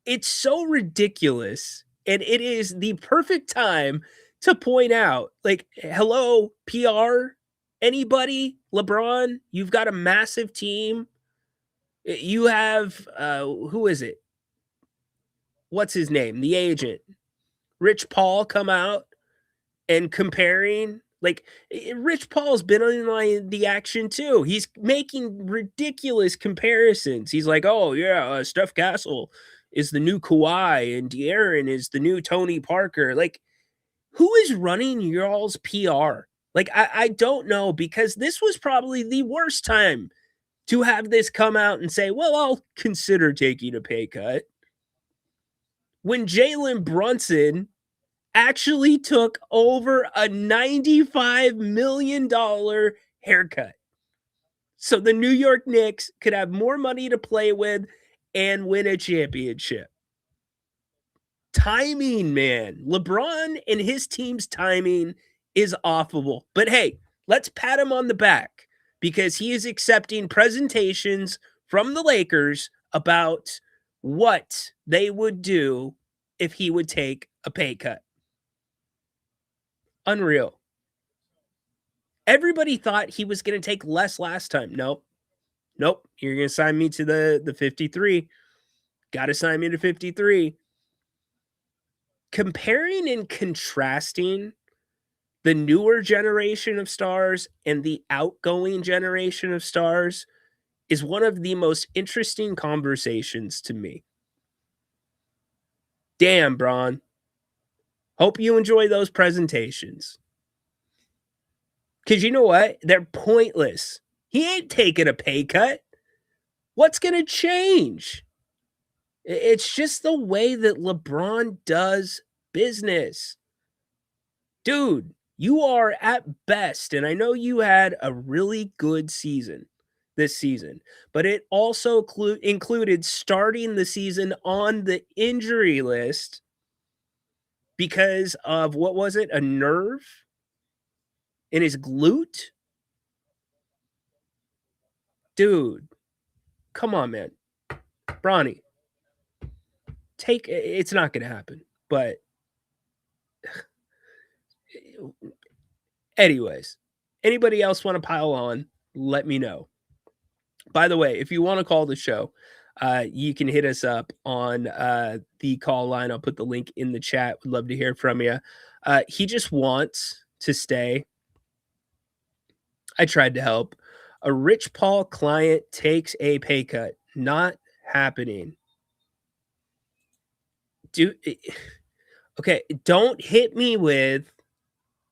It's so ridiculous. And it is the perfect time to point out, like, hello, PR, anybody, LeBron, you've got a massive team. You have who is it? What's his name? The agent, Rich Paul, come out and comparing. Like, Rich Paul's been on the action too. He's making ridiculous comparisons. He's like, oh yeah, Steph Castle is the new Kawhi and De'Aaron is the new Tony Parker. Like, who is running y'all's PR? Like, I don't know, because this was probably the worst time to have this come out and say, well, I'll consider taking a pay cut, when Jalen Brunson actually took over a $95 million haircut. So the New York Knicks could have more money to play with and win a championship. Timing, man. LeBron and his team's timing is awful. But hey, let's pat him on the back, because he is accepting presentations from the Lakers about what they would do if he would take a pay cut. Unreal. Everybody thought he was going to take less last time. Nope. You're going to sign me to the 53. Got to sign me to 53. Comparing and contrasting the newer generation of stars and the outgoing generation of stars is one of the most interesting conversations to me. Damn, Bron. Hope you enjoy those presentations. Because you know what? They're pointless. He ain't taking a pay cut. What's going to change? It's just the way that LeBron does business. Dude, you are at best, and I know you had a really good season this season, but it also included starting the season on the injury list because of, what was it, a nerve in his glute? Dude, come on, man. Bronny, it's not going to happen, but anyways, anybody else want to pile on, let me know. By the way, if you want to call the show, you can hit us up on the call line. I'll put the link in the chat. Would love to hear from you. He just wants to stay. I tried to help. A Rich Paul client takes a pay cut. Not happening. Okay, don't hit me with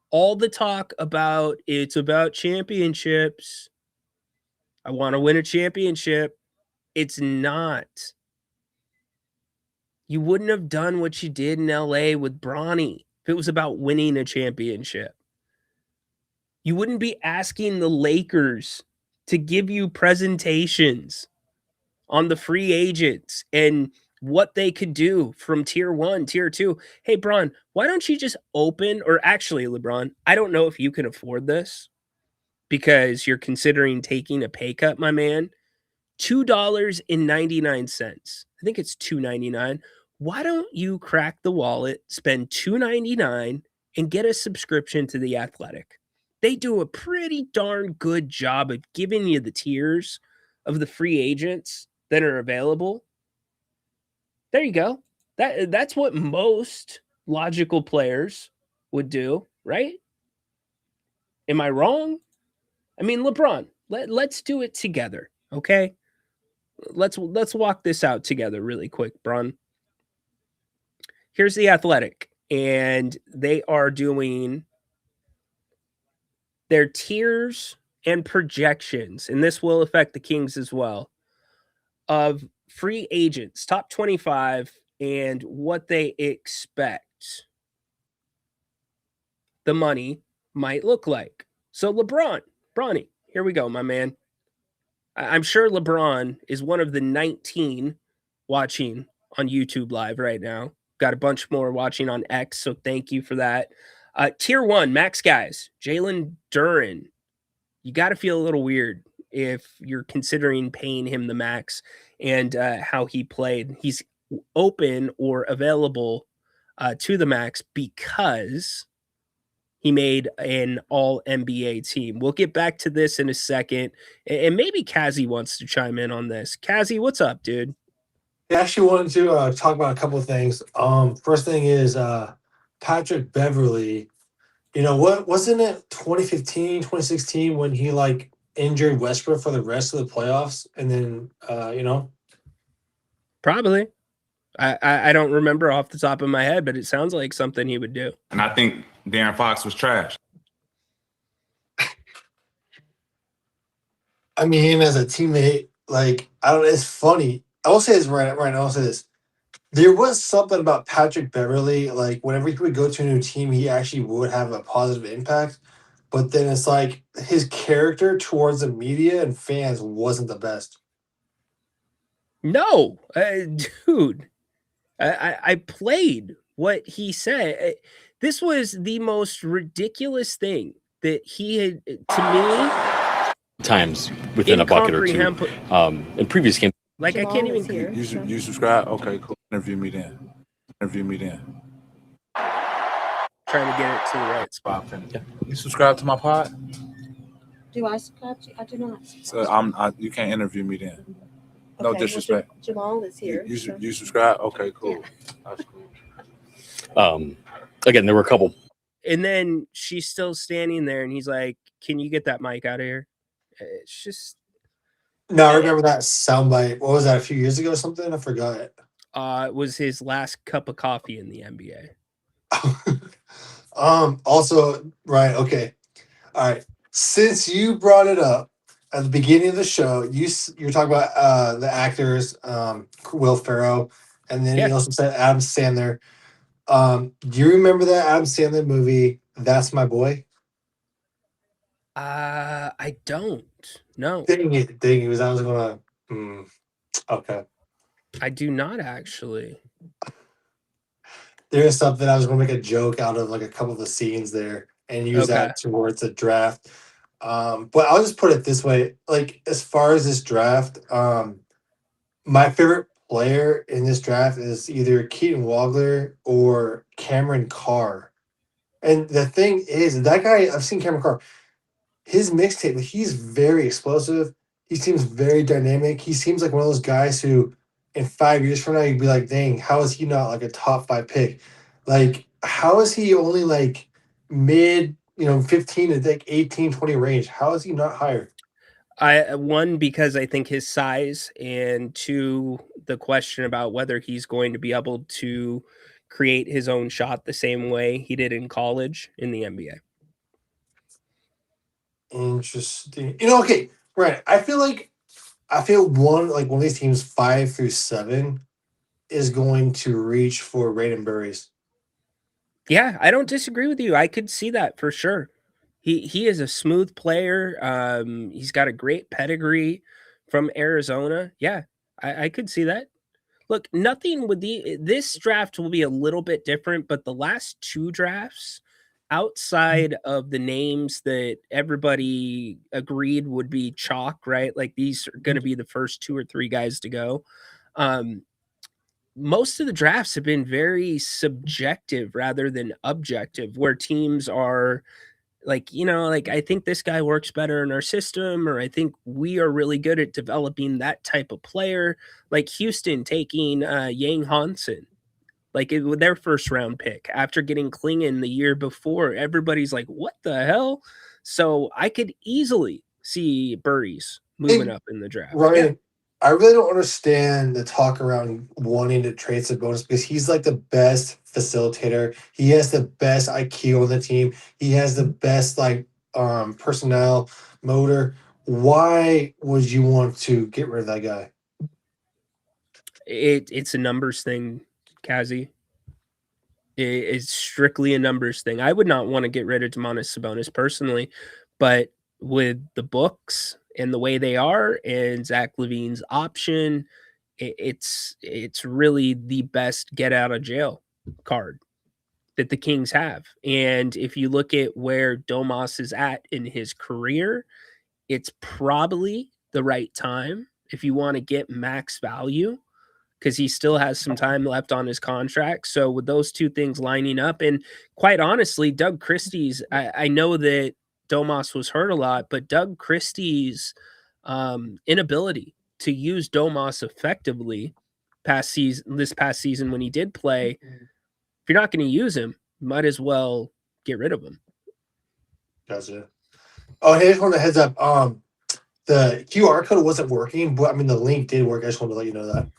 all the talk about it's about championships. I want to win a championship. It's not. You wouldn't have done what you did in LA with Bronny if it was about winning a championship. You wouldn't be asking the Lakers to give you presentations on the free agents and what they could do from tier 1, tier 2. Hey, Bron, why don't you just open, or actually, LeBron, I don't know if you can afford this because you're considering taking a pay cut, my man. $2.99. I think it's $2.99. Why don't you crack the wallet, spend $2.99, and get a subscription to The Athletic? They do a pretty darn good job of giving you the tiers of the free agents that are available. There you go. That's what most logical players would do, right? Am I wrong? I mean, LeBron, let's do it together, okay? Let's walk this out together really quick, Bron. Here's The Athletic, and they are doing their tiers and projections, and this will affect the Kings as well, of free agents, top 25, and what they expect the money might look like. So Bronny, here we go, my man. I'm sure LeBron is one of the 19 watching on YouTube Live right now. Got a bunch more watching on X, so thank you for that. Tier 1, max guys, Jalen Duren. You got to feel a little weird if you're considering paying him the max and how he played. He's open or available to the max because he made an all NBA team. We'll get back to this in a second. And maybe Kazi wants to chime in on this. Kazi, what's up, dude? I actually wanted to talk about a couple of things. First thing is Patrick Beverly. What wasn't it 2015, 2016 when he like injured Westbrook for the rest of the playoffs? And then Probably. I don't remember off the top of my head, but it sounds like something he would do. And I think Darren Fox was trash. I mean, as a teammate, like I don't. It's funny. I will say this right. I will say this. There was something about Patrick Beverly, like whenever he would go to a new team, he actually would have a positive impact. But then it's like his character towards the media and fans wasn't the best. No, dude. I played what he said. This was the most ridiculous thing that he had to times within a bucket or two. In previous games. Like I can't even hear. You subscribe? Okay, cool. Interview me then. Trying to get it to the right spot. Yeah. You subscribe to my pod? Do I subscribe to? I do not. So you can't interview me then. No Okay, well, disrespect. Jamal is here. You subscribe? Okay, cool. That's cool. Again, there were a couple. And then she's still standing there, and he's like, "Can you get that mic out of here?" It's just. No, I remember that soundbite. What was that? A few years ago or something? I forgot it. It was his last cup of coffee in the NBA. Also, right. Okay. All right. Since you brought it up at the beginning of the show, you're talking about the actors, Will Ferrell, and then you also said Adam Sandler. Do you remember that Adam Sandler movie, That's My Boy? I don't. No. Dang it. I was gonna. Okay. I do not actually. There's something I was gonna make a joke out of, like a couple of the scenes there, and use that towards the draft. But I'll just put it this way: like as far as this draft, my favorite player in this draft is either Keaton Wagler or Cameron Carr. And the thing is, that guy, I've seen Cameron Carr. His mixtape, he's very explosive. He seems very dynamic. He seems like one of those guys who, in 5 years from now, you'd be like, dang, how is he not like a top 5 pick? Like, how is he only like mid, 15 to like 18, 20 range? How is he not higher? One, because I think his size, and two, the question about whether he's going to be able to create his own shot the same way he did in college in the NBA. Interesting. Okay, right. I feel one of these teams 5 through 7 is going to reach for Raiden Burries. Yeah, I don't disagree with you. I could see that for sure. He is a smooth player. He's got a great pedigree from Arizona. Yeah, I could see that. Look, nothing with this draft will be a little bit different, but the last 2 drafts, outside of the names that everybody agreed would be chalk, right? Like these are going to be the first 2 or 3 guys to go. Most of the drafts have been very subjective rather than objective, where teams are like, I think this guy works better in our system, or I think we are really good at developing that type of player. Like Houston taking Yang Hansen, like with their first round pick after getting Klingon the year before. Everybody's like, what the hell? So I could easily see Burries moving up in the draft. Ryan, I really don't understand the talk around wanting to trade Sabonis, because he's like the best facilitator. He has the best IQ on the team. He has the best personnel motor. Why would you want to get rid of that guy? It's a numbers thing, Kazi. It's strictly a numbers thing. I would not want to get rid of Domantas Sabonis personally, but with the books and the way they are, and Zach LaVine's option, it's really the best get out of jail card that the Kings have. And if you look at where Domas is at in his career, it's probably the right time if you want to get max value, because he still has some time left on his contract. So with those two things lining up, and quite honestly, Doug Christie's, I know that Domas was hurt a lot, but Doug Christie's inability to use Domas effectively this past season when he did play, if you're not going to use him, might as well get rid of him. Gotcha. Oh, hey, I just wanted a heads up. The QR code wasn't working, but I mean the link did work. I just wanted to let you know that.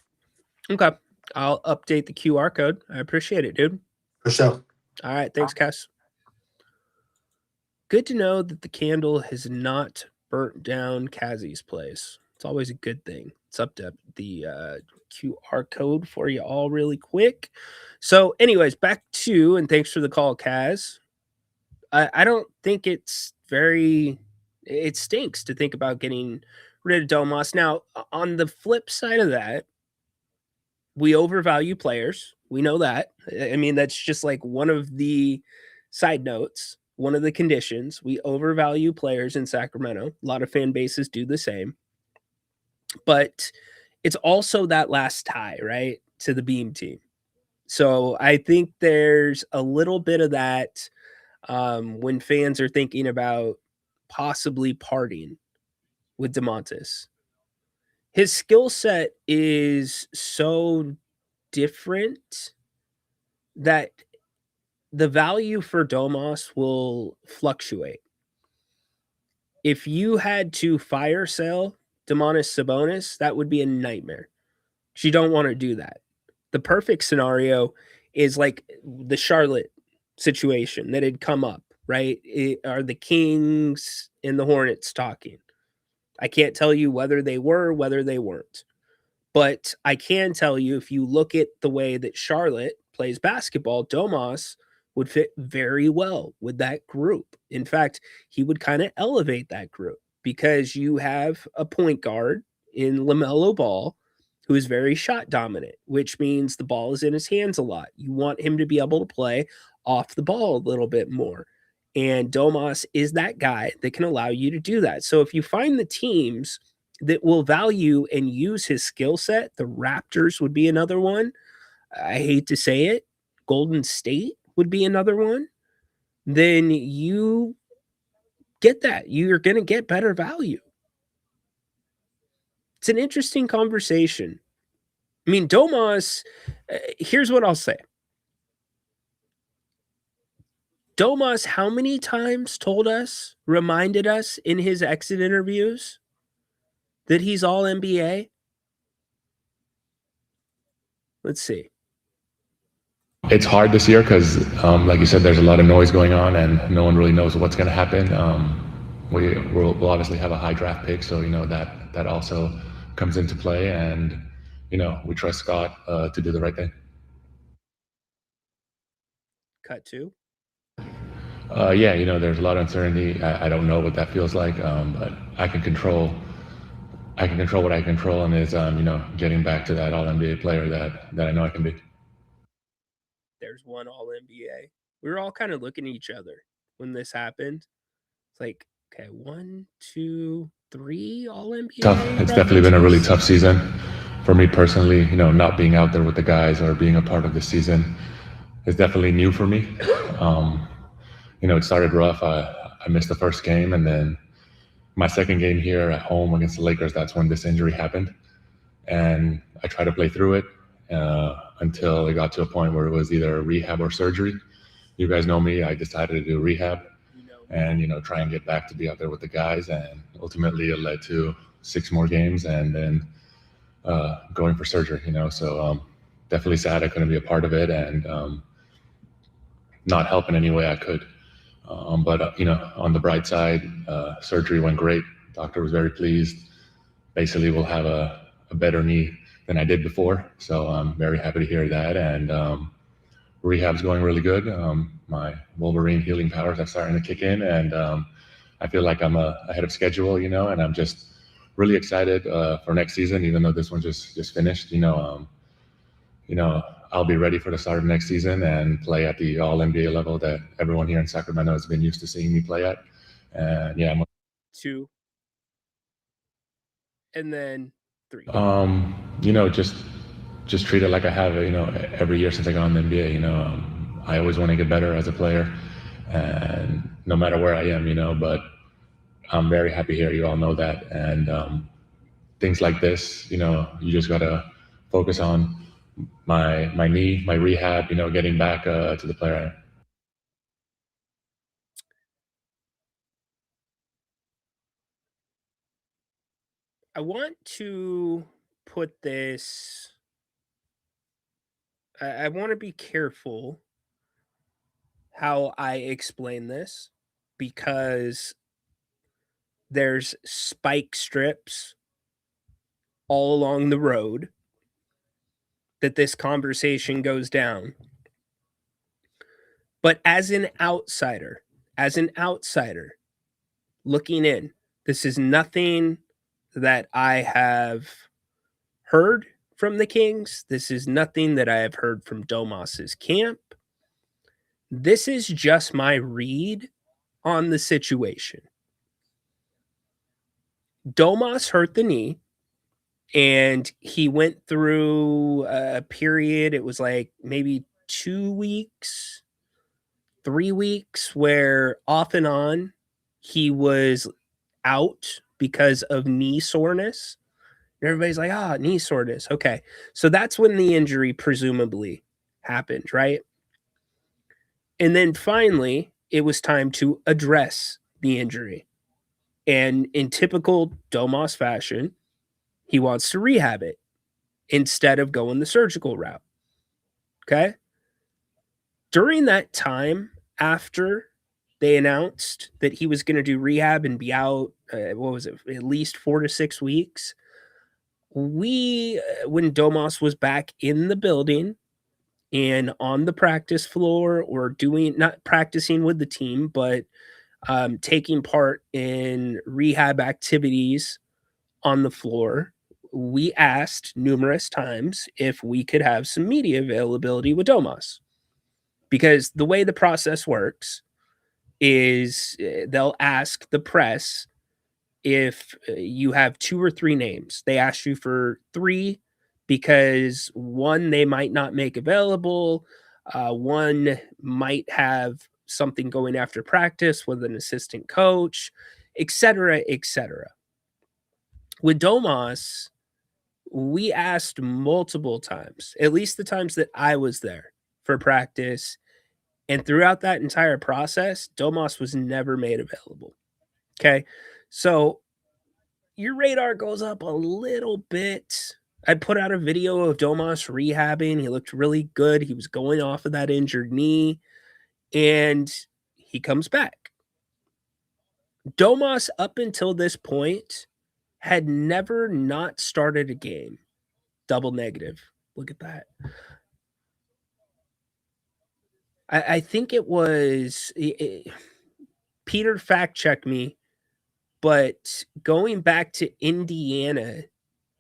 Okay. I'll update the QR code. I appreciate it, dude. For sure. All right. Thanks, Cass. Good to know that the candle has not burnt down Kazi's place. It's always a good thing. Let's update the QR code for you all really quick. So, anyways, back to, and thanks for the call, Kaz. I don't think it's it stinks to think about getting rid of Domas. Now, on the flip side of that, we overvalue players. We know that. I mean, that's just like one of the side notes, one of the conditions. We overvalue players in Sacramento. A lot of fan bases do the same. But it's also that last tie, right, to the Beam team. So I think there's a little bit of that when fans are thinking about possibly parting with DeMontis. His skill set is so different that the value for Domas will fluctuate. If you had to fire sale Domantas Sabonis, that would be a nightmare. You don't want to do that. The perfect scenario is like the Charlotte situation that had come up, right? Are the Kings and the Hornets talking? I can't tell you whether they were, whether they weren't. But I can tell you, if you look at the way that Charlotte plays basketball, Domas would fit very well with that group. In fact, he would kind of elevate that group because you have a point guard in LaMelo Ball who is very shot dominant, which means the ball is in his hands a lot. You want him to be able to play off the ball a little bit more. And Domas is that guy that can allow you to do that. So if you find the teams that will value and use his skill set, the Raptors would be another one. I hate to say it, Golden State would be another one. Then you get that. You're going to get better value. It's an interesting conversation. I mean, Domas, here's what I'll say. Domas, how many times reminded us in his exit interviews that he's all NBA? Let's see. It's hard this year because, like you said, there's a lot of noise going on and no one really knows what's going to happen. We'll obviously have a high draft pick, so, that also comes into play. And, we trust Scott to do the right thing. Cut two. Yeah, there's a lot of uncertainty. I don't know what that feels like, but I can control what I control, and is getting back to that all NBA player that I know I can be. There's one all NBA. We were all kind of looking at each other when this happened. It's like, okay, 1, 2, 3 all NBA. Tough. It's definitely been a really tough season for me personally. Not being out there with the guys or being a part of the season is definitely new for me. It started rough. I missed the first game, and then my second game here at home against the Lakers, that's when this injury happened. And I tried to play through it until it got to a point where it was either rehab or surgery. You guys know me. I decided to do rehab and, try and get back to be out there with the guys. And ultimately it led to 6 more games and then going for surgery, So definitely sad I couldn't be a part of it and not help in any way I could. But on the bright side, surgery went great. Doctor was very pleased. Basically, we'll have a better knee than I did before. So I'm very happy to hear that. And rehab's going really good. My Wolverine healing powers are starting to kick in. And I feel like I'm ahead of schedule, and I'm just really excited for next season, even though this one just finished. I'll be ready for the start of next season and play at the all-NBA level that everyone here in Sacramento has been used to seeing me play at. And yeah, 2 and then 3. Just just treat it like I have, every year since I got in the NBA. I always want to get better as a player, and no matter where I am, but I'm very happy here. You all know that. And things like this, you just got to focus on my knee, my rehab, getting back to the player I am. I want to put this, I want to be careful how I explain this, because there's spike strips all along the road that this conversation goes down. But as an outsider looking in, this is nothing that I have heard from the Kings. This is nothing that I have heard from Domas's camp. This is just my read on the situation. Domas hurt the knee, and he went through a period, it was like maybe 2 weeks, 3 weeks, where off and on he was out because of knee soreness. And everybody's like, knee soreness. Okay. So that's when the injury presumably happened, right? And then finally, it was time to address the injury. And in typical Domas fashion, he wants to rehab it instead of going the surgical route. Okay? During that time, after they announced that he was going to do rehab and be out, at least 4 to 6 weeks, when Domas was back in the building and on the practice floor, or not practicing with the team, but taking part in rehab activities on the floor, we asked numerous times if we could have some media availability with Domas. Because the way the process works is they'll ask the press if you have 2 or 3 names. They ask you for 3 because one they might not make available. One might have something going after practice with an assistant coach, etc., etc. With Domas, we asked multiple times, at least the times that I was there for practice. And throughout that entire process, Domas was never made available. Okay. So your radar goes up a little bit. I put out a video of Domas rehabbing. He looked really good. He was going off of that injured knee, and he comes back. Domas, up until this point, had never not started a game double negative. Look at that. I think it was Peter fact check me, but going back to Indiana,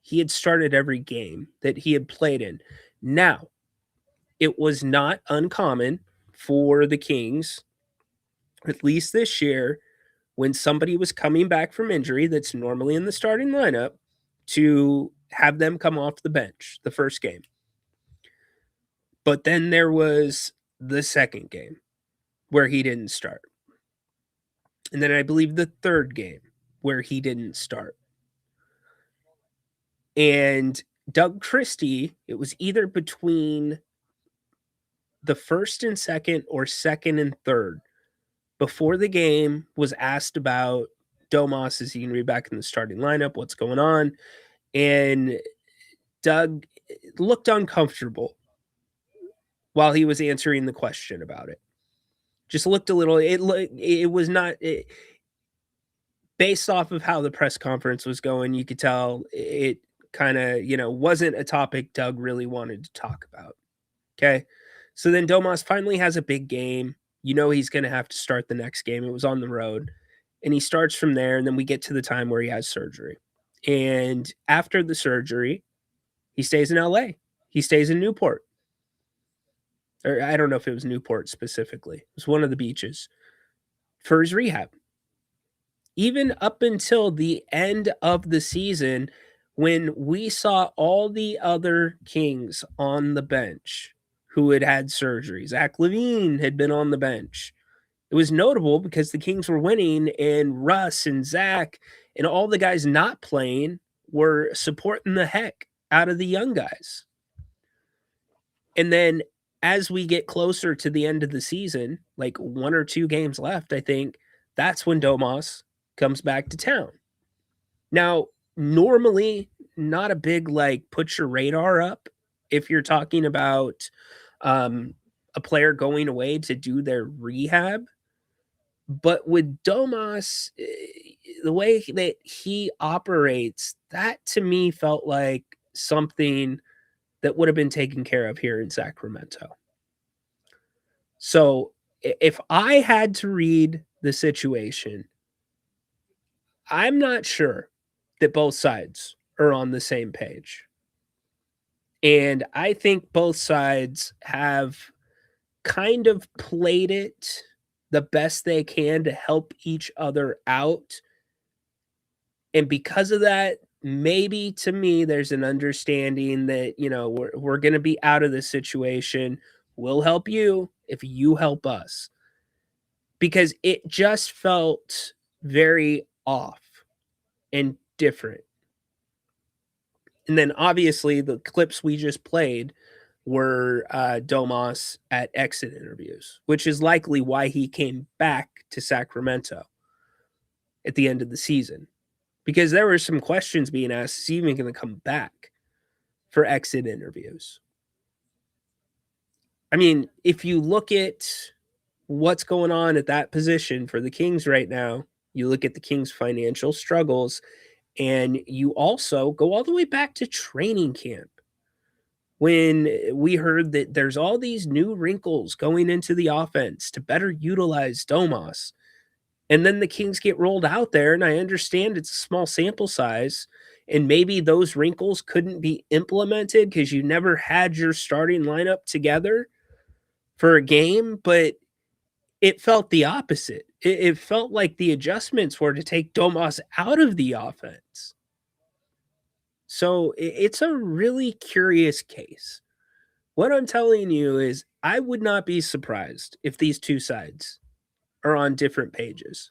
he had started every game that he had played in. Now, it was not uncommon for the Kings, at least this year, when somebody was coming back from injury that's normally in the starting lineup, to have them come off the bench the first game. But then there was the second game where he didn't start. And then I believe the third game where he didn't start. And Doug Christie, it was either between the first and second or second and third, before the game, was asked about Domas, is he going to be back in the starting lineup? What's going on? And Doug looked uncomfortable while he was answering the question about it. Just looked a little, it was not, based off of how the press conference was going, you could tell it kind of, wasn't a topic Doug really wanted to talk about. Okay. So then Domas finally has a big game. He's going to have to start the next game. It was on the road, and he starts from there. And then we get to the time where he has surgery. And after the surgery, he stays in LA. He stays in Newport. Or I don't know if it was Newport specifically. It was one of the beaches for his rehab. Even up until the end of the season, when we saw all the other Kings on the bench who had had surgery. Zach LaVine had been on the bench. It was notable because the Kings were winning, and Russ and Zach and all the guys not playing were supporting the heck out of the young guys. And then as we get closer to the end of the season, like 1 or 2 games left, I think that's when Domas comes back to town. Now, normally not a big, like, put your radar up if you're talking about a player going away to do their rehab. But with Domas, the way that he operates, that to me felt like something that would have been taken care of here in Sacramento. So if I had to read the situation, I'm not sure that both sides are on the same page. And I think both sides have kind of played it the best they can to help each other out. And because of that, maybe to me, there's an understanding that, you know, we're going to be out of this situation. We'll help you if you help us. Because it just felt very off and different. And then obviously the clips we just played were Domas at exit interviews, which is likely why he came back to Sacramento at the end of the season. Because there were some questions being asked, is he even going to come back for exit interviews? I mean, if you look at what's going on at that position for the Kings right now, you look at the Kings' financial struggles, and you also go all the way back to training camp when we heard that there's all these new wrinkles going into the offense to better utilize Domas. And then the Kings get rolled out there, and I understand it's a small sample size, and maybe those wrinkles couldn't be implemented because you never had your starting lineup together for a game, but it felt the opposite. It felt like the adjustments were to take Domas out of the offense. So it's a really curious case. What I'm telling you is I would not be surprised if these two sides are on different pages.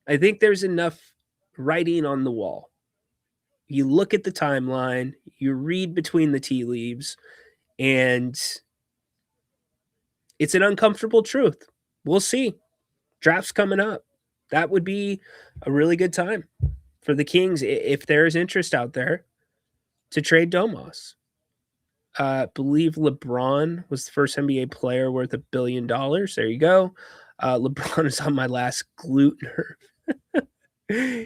I think there's enough writing on the wall. You look at the timeline, you read between the tea leaves, and it's an uncomfortable truth. We'll see. Draft's coming up. That would be a really good time for the Kings if there is interest out there to trade Domas. Believe LeBron was the first NBA player worth $1 billion. There you go. LeBron is on my last glute nerve.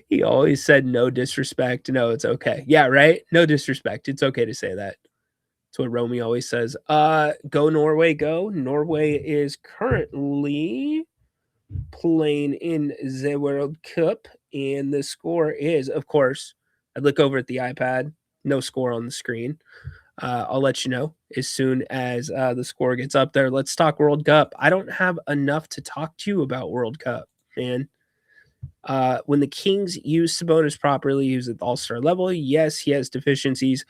He always said no disrespect. No, it's okay. Yeah, right? No disrespect. It's okay to say that. That's what Romy always says. Go Norway, go. Norway is currently playing in the World Cup, and the score is, of course, I look over at the iPad, no score on the screen. I'll let you know as soon as the score gets up there. Let's talk World Cup. I don't have enough to talk to you about World Cup, man. When the Kings use Sabonis properly, use at the all-star level, yes, he has deficiencies,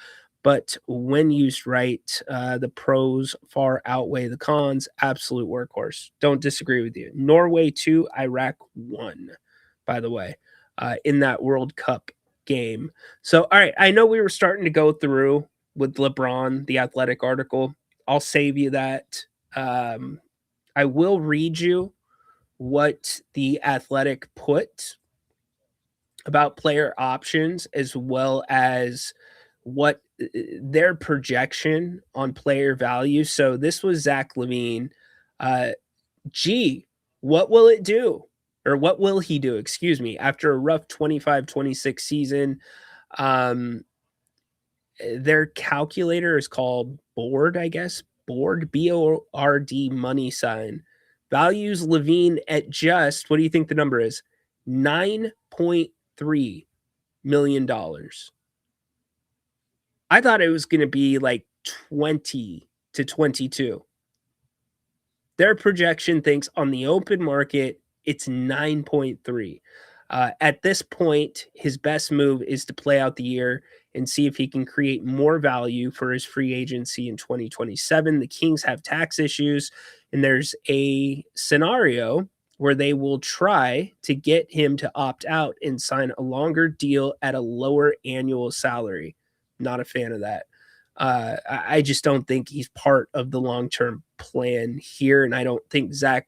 but when used right, the pros far outweigh the cons. Absolute workhorse. Don't disagree with you. Norway 2, Iraq 1, by the way, in that World Cup game. So, all right, I know we were starting to go through with LeBron, the Athletic article. I'll save you that. I will read you what the Athletic put about player options, as well as what their projection on player value. So this was Zach LaVine. What will it do? Or what will he do, excuse me, after a rough 25-26 season? Their calculator is called Board, I guess. Board, B-O-R-D, money sign. Values LaVine at just, what do you think the number is? $9.3 million. I thought it was going to be like 20 to 22. Their projection thinks on the open market, it's 9.3. At this point, his best move is to play out the year and see if he can create more value for his free agency in 2027. The Kings have tax issues, and there's a scenario where they will try to get him to opt out and sign a longer deal at a lower annual salary. Not a fan of that. I just don't think he's part of the long-term plan here, and I don't think Zach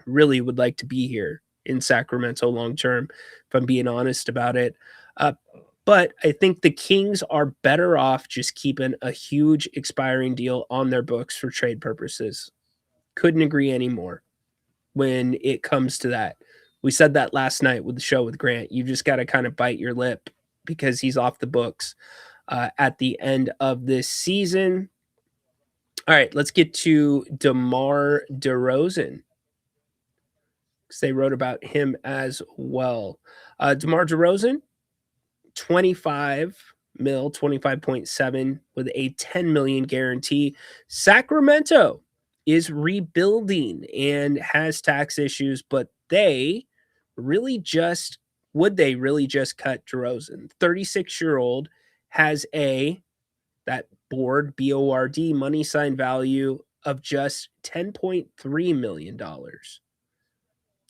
really would like to be here in Sacramento long-term, if I'm being honest about it. But I think the Kings are better off just keeping a huge expiring deal on their books for trade purposes. Couldn't agree anymore when it comes to that. We said that last night with the show with Grant. You just got to kind of bite your lip because he's off the books at the end of this season. All right, let's get to DeMar DeRozan, because they wrote about him as well. DeMar DeRozan, 25.7 with a 10 million guarantee. Sacramento is rebuilding and has tax issues, but would they really just cut DeRozan? 36-year-old has that board BORD money sign value of just $10.3 million.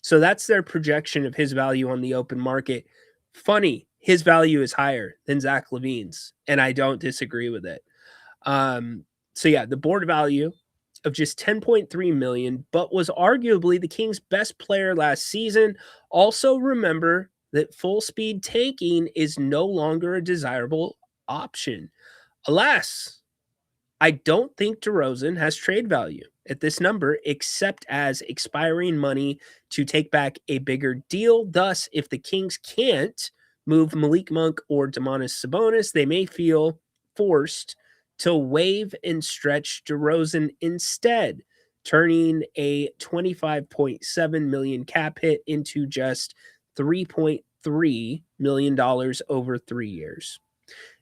So that's their projection of his value on the open market. Funny, his value is higher than Zach LaVine's, and I don't disagree with it. So yeah, the board value of just $10.3 million, but was arguably the Kings' best player last season. Also remember that full speed tanking is no longer a desirable option. Alas, I don't think DeRozan has trade value at this number, except as expiring money to take back a bigger deal. Thus, if the Kings can't move Malik Monk or Domantas Sabonis, they may feel forced to waive and stretch DeRozan instead, turning a $25.7 million cap hit into just $3.3 million over 3 years.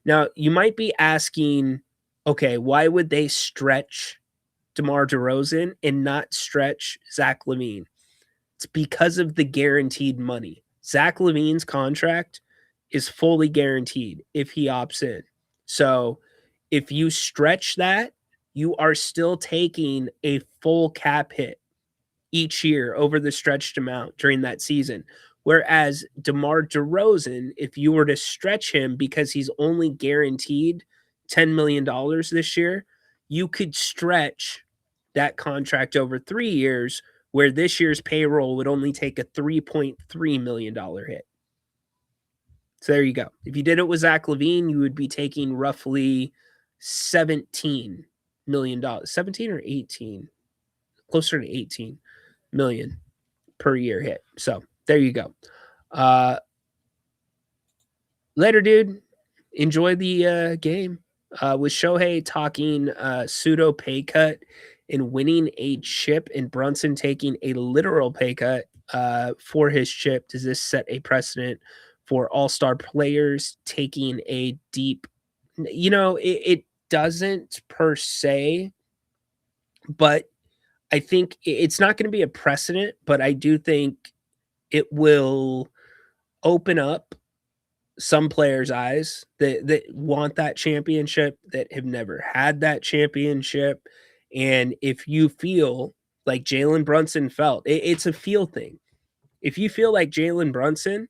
Now, you might be asking, okay, why would they stretch DeMar DeRozan and not stretch Zach LaVine? It's because of the guaranteed money. Zach LaVine's contract is fully guaranteed if he opts in. So if you stretch that, you are still taking a full cap hit each year over the stretched amount during that season. Whereas DeMar DeRozan, if you were to stretch him because he's only guaranteed $10 million this year, you could stretch that contract over 3 years, where this year's payroll would only take a $3.3 million hit. So there you go. If you did it with Zach LaVine, you would be taking roughly $17 million. 17 or 18? Closer to 18 million per year hit. So there you go. Later, dude. Enjoy the game. With Shohei talking pseudo pay cut and winning a chip, and Brunson taking a literal pay cut for his chip, does this set a precedent for all-star players taking a deep... it doesn't per se, but I think it's not going to be a precedent, but I do think it will open up some players' eyes that want that championship, that have never had that championship. And if you feel like Jalen Brunson felt, it's a feel thing. If you feel like Jalen Brunson,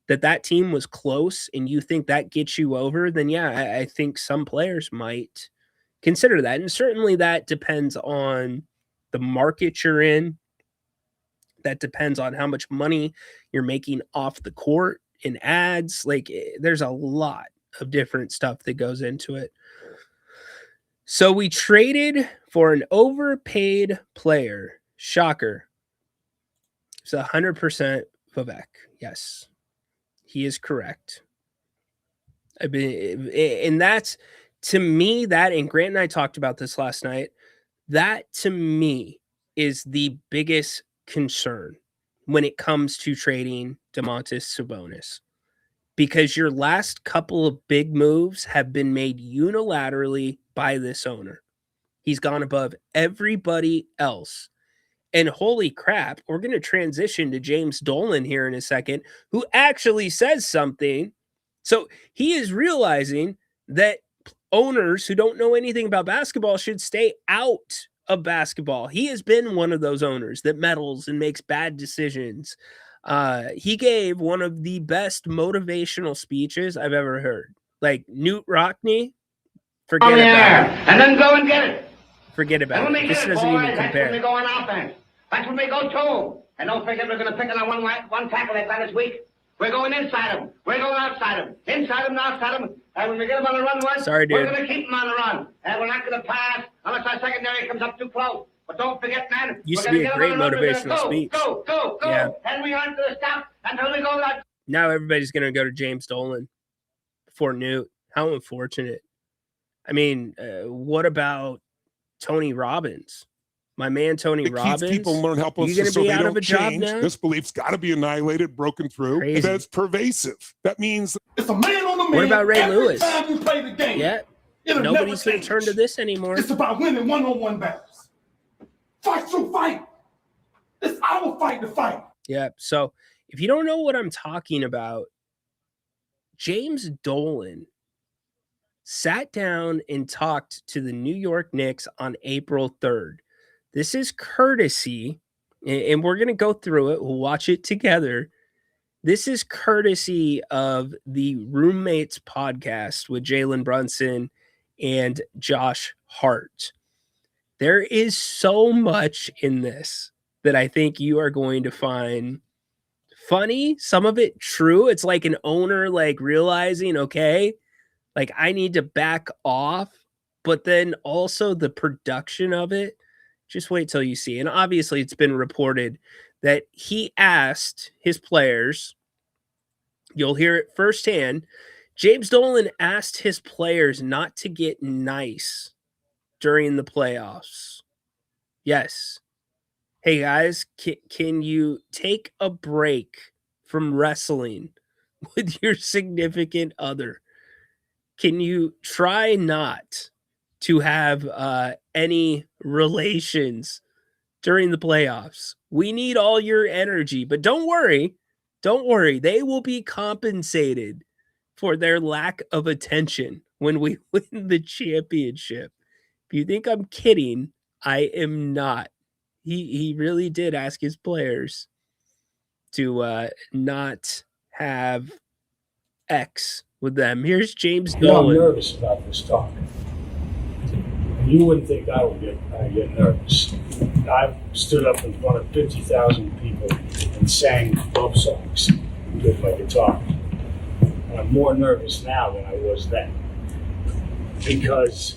that team was close and you think that gets you over, then yeah, I think some players might consider that. And certainly that depends on the market you're in. That depends on how much money you're making off the court in ads. Like, there's a lot of different stuff that goes into it. So we traded for an overpaid player. Shocker. It's 100% Vivek. Yes, he is correct. I mean, and that's, to me, that, and Grant and I talked about this last night, that to me is the biggest concern when it comes to trading Domantas Sabonis, because your last couple of big moves have been made unilaterally by this owner. He's gone above everybody else And holy crap, we're going to transition to James Dolan here in a second, who actually says something. So he is realizing that owners who don't know anything about basketball should stay out of basketball. He has been one of those owners that meddles and makes bad decisions. He gave one of the best motivational speeches I've ever heard. Like Newt Rockney, forget about it. And then go and get it. Forget about it. This doesn't even That's when we compare. go on offense. That's when we go to them. And don't forget we're going to pick on one tackle like that this week. We're going inside them. We're going outside them. Inside them and outside them. And when we get them on the run once, Sorry, dude. we're going to keep them on the run. And we're not going to pass unless our secondary comes up too close. But don't forget, man. Used we're to be gonna a get them great on the run. We're motivational gonna speech. Go. Yeah. And we aren't going to stop until we go like. Now everybody's going to go to James Dolan before Newt. How unfortunate. I mean, what about Tony Robbins? My man, Tony Robbins. People learn helplessness You going to so be they out don't of a job change. now? This belief's got to be annihilated, broken through, Crazy. and that's pervasive. That means it's a man on the man. What about Ray every Lewis? Time you play the game. Yeah. It'll Nobody's never going to turn to this anymore. It's about winning one-on-one battles. Fight through fight. It's our fight to fight. Yeah. So if you don't know what I'm talking about, James Dolan sat down and talked to the New York Knicks on April 3rd. This is courtesy, and we're going to go through it. We'll watch it together. This is courtesy of the Roommates podcast with Jalen Brunson and Josh Hart. There is so much in this that I think you are going to find funny, some of it true. It's like an owner like realizing, okay, like I need to back off, but then also the production of it. Just wait till you see. And obviously it's been reported that he asked his players, you'll hear it firsthand, James Dolan asked his players not to get nice during the playoffs. Yes. Hey guys, can you take a break from wrestling with your significant other? Can you try not to have any relations during the playoffs? We need all your energy, but don't worry. They will be compensated for their lack of attention when we win the championship. If you think I'm kidding, I am not. He really did ask his players to not have X with them. Here's James Dolan. I'm nervous about this talk. You wouldn't think I would get nervous. I've stood up in front of 50,000 people and sang love songs with my guitar. And I'm more nervous now than I was then. Because,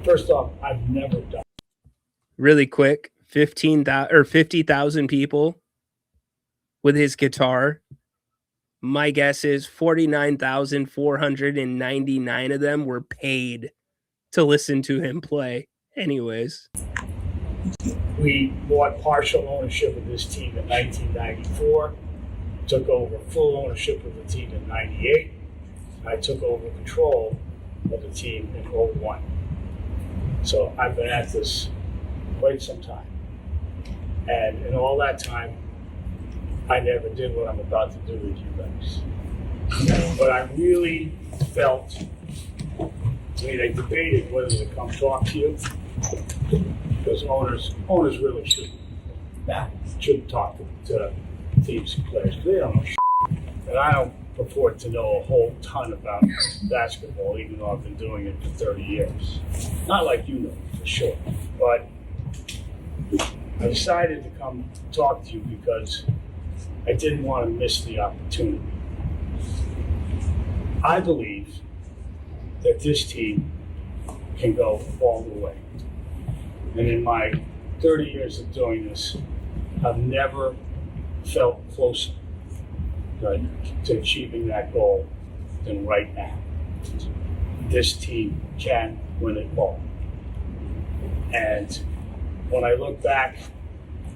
first off, I've never done. Really quick, 50,000 people with his guitar. My guess is 49,499 of them were paid to listen to him play. Anyways. We bought partial ownership of this team in 1994, took over full ownership of the team in 98. I took over control of the team in 01. So I've been at this quite some time. And in all that time, I never did what I'm about to do with you guys. But I really felt, I debated whether to come talk to you, because owners really shouldn't talk to teams and players, because they don't know shit. And I don't purport to know a whole ton about basketball, even though I've been doing it for 30 years. Not like you know, for sure. But I decided to come talk to you because I didn't want to miss the opportunity. I believe that this team can go all the way. And in my 30 years of doing this, I've never felt closer to achieving that goal than right now. This team can win it all. And when I look back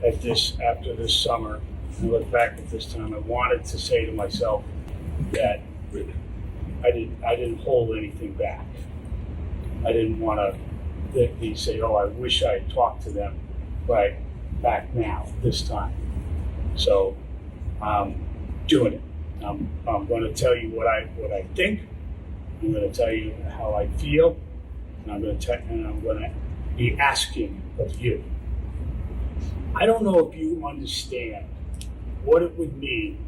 at this after this summer, I look back at this time, I wanted to say to myself that I didn't hold anything back. I didn't want to say, oh, I wish I had talked to them. But back now, this time. So I'm doing it. I'm going to tell you what I think. I'm going to tell you how I feel, and I'm going to be asking of you. I don't know if you understand what it would mean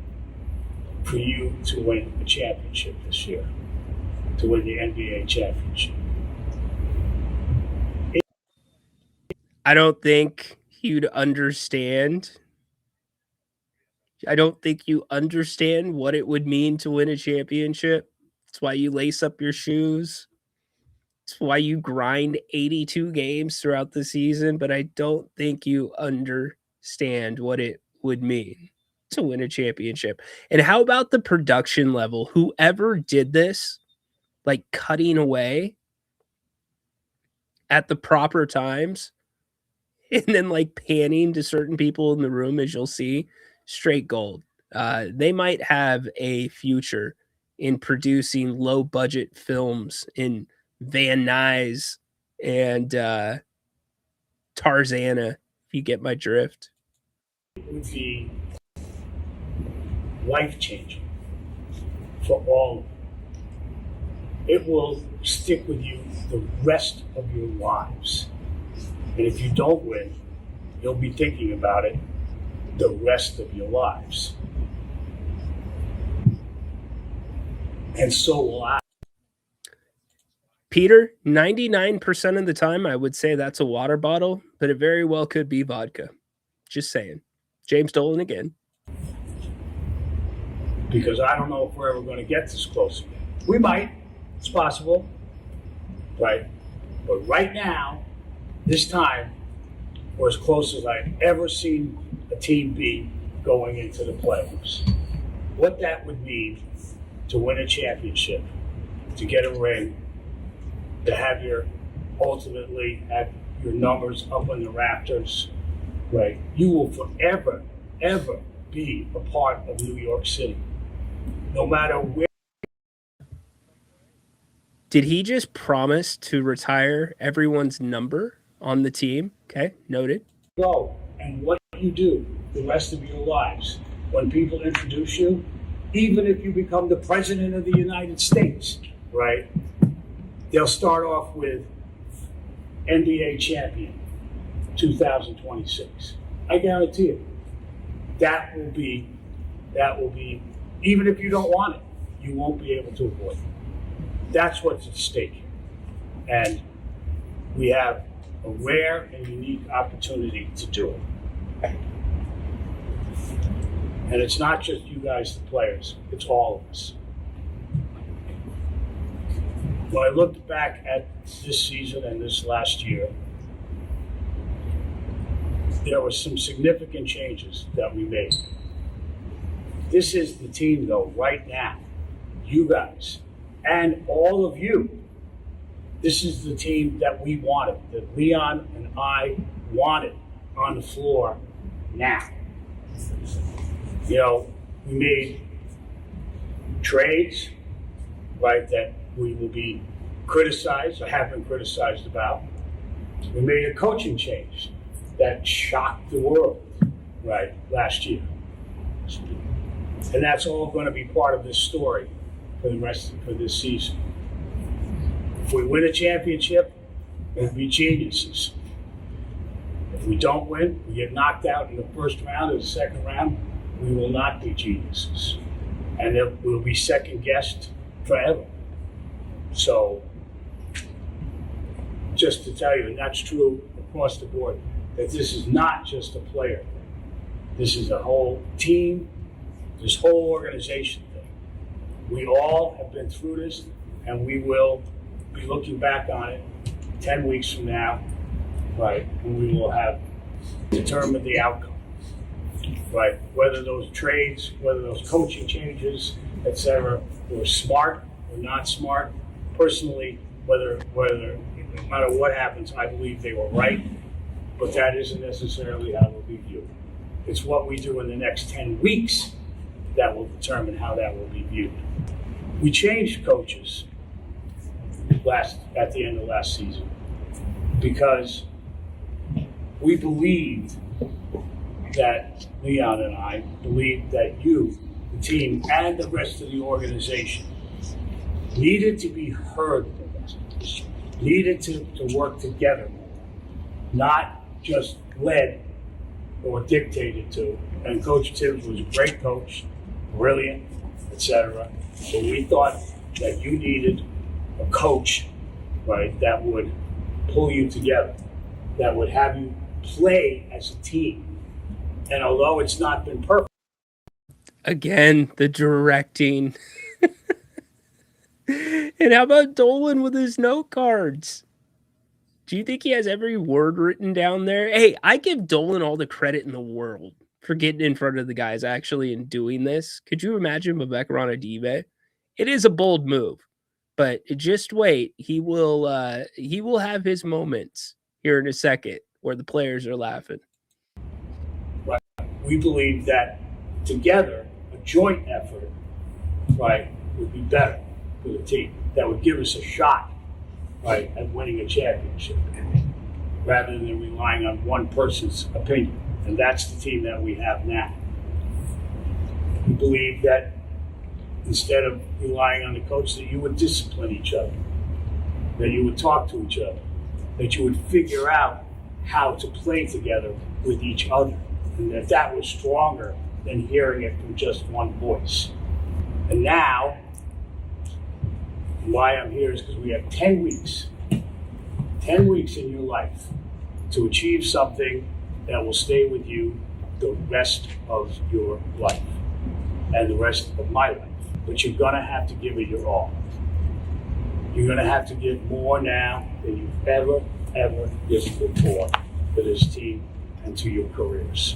for you to win a championship this year, to win the NBA championship. I don't think you'd understand. I don't think you understand what it would mean to win a championship. That's why you lace up your shoes. It's why you grind 82 games throughout the season, but I don't think you understand what it would mean to win a championship. And how about the production level? Whoever did this, like cutting away at the proper times and then like panning to certain people in the room, as you'll see, straight gold. They might have a future in producing low budget films in Van Nuys and Tarzana, if you get my drift. It would be life-changing for all of you. It will stick with you the rest of your lives. And if you don't win, you'll be thinking about it the rest of your lives. And so will I. Peter, 99% of the time, I would say that's a water bottle, but it very well could be vodka. Just saying. James Dolan again. Because I don't know if we're ever going to get this close again. We might. It's possible. Right? But right now, this time, we're as close as I've ever seen a team be going into the playoffs. What that would mean to win a championship, to get a ring, to have ultimately have your numbers up on the rafters, right? You will forever, ever be a part of New York City. No matter where. Did he just promise to retire everyone's number on the team? Okay, noted. Go and what you do the rest of your lives. When people introduce you, even if you become the president of the United States, right? They'll start off with NBA champion 2026. I guarantee you. That will be, even if you don't want it, you won't be able to avoid it. That's what's at stake. And we have a rare and unique opportunity to do it. And it's not just you guys, the players, it's all of us. When I look back at this season and this last year, there were some significant changes that we made. This is the team, though, right now. You guys and all of you. This is the team that we wanted, that Leon and I wanted on the floor now. You know, we made trades, right, that we will be criticized or have been criticized about. We made a coaching change that shocked the world, right, last year. And that's all going to be part of this story for this season. If we win a championship, we'll be geniuses. If we don't win, we get knocked out in the first round or the second round, we will not be geniuses. And then we'll be second guessed forever. So, just to tell you, and that's true across the board, that this is not just a player. This is a whole team, this whole organization thing. We all have been through this, and we will be looking back on it 10 weeks from now, right? And we will have determined the outcome, right? Whether those trades, whether those coaching changes, etc., were smart or not smart. Personally, whether no matter what happens, I believe they were right, but that isn't necessarily how we'll be viewed. It's what we do in the next 10 weeks that will determine how that will be viewed. We changed coaches at the end of last season because we believed that Leon and I believed that you, the team, and the rest of the organization needed to be heard more, needed to work together more, not just led or dictated to. And Coach Tibbs was a great coach, brilliant, etc. But we thought that you needed a coach, right, that would pull you together, that would have you play as a team. And although it's not been perfect. Again, the directing. And how about Dolan with his note cards? Do you think he has every word written down there? Hey, I give Dolan all the credit in the world for getting in front of the guys actually and doing this. Could you imagine Vivek Ranadive? It is a bold move, but just wait. He will have his moments here in a second where the players are laughing. Right. We believe that together, a joint effort, right, would be better for the team. That would give us a shot, right, at winning a championship, rather than relying on one person's opinion. And that's the team that we have now. We believe that instead of relying on the coach, that you would discipline each other, that you would talk to each other, that you would figure out how to play together with each other, and that was stronger than hearing it from just one voice. And now, why I'm here is because we have 10 weeks in your life to achieve something that will stay with you the rest of your life and the rest of my life. But you're going to have to give it your all. You're going to have to give more now than you've ever given before to this team and to your careers.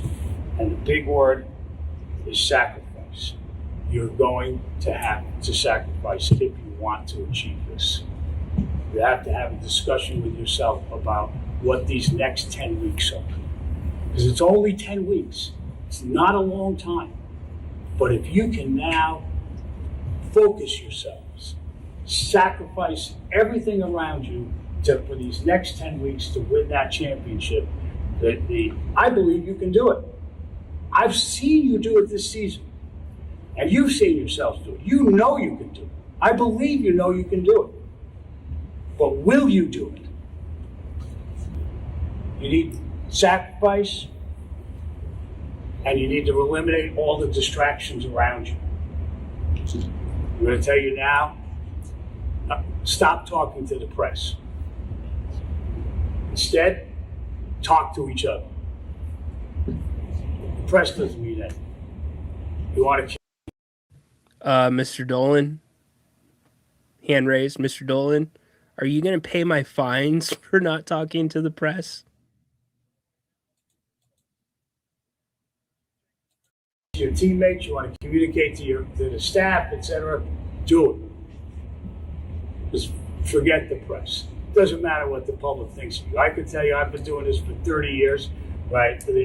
And the big word is sacrifice. You're going to have to sacrifice if you want to achieve this. You have to have a discussion with yourself about what these next 10 weeks are. Because it's only 10 weeks. It's not a long time. But if you can now focus yourselves, sacrifice everything around you for these next 10 weeks to win that championship, I believe you can do it. I've seen you do it this season. And you've seen yourselves do it. You know you can do it. I believe you know you can do it. But will you do it? You need sacrifice, and you need to eliminate all the distractions around you. I'm going to tell you now, stop talking to the press. Instead, talk to each other. The press doesn't mean anything. You want to Mr. Dolan, hand raised. Mr. Dolan, are you going to pay my fines for not talking to the press? Your teammates, you want to communicate to the staff, etc. Do it. Just forget the press. It doesn't matter what the public thinks of you. I can tell you, I've been doing this for 30 years, right? And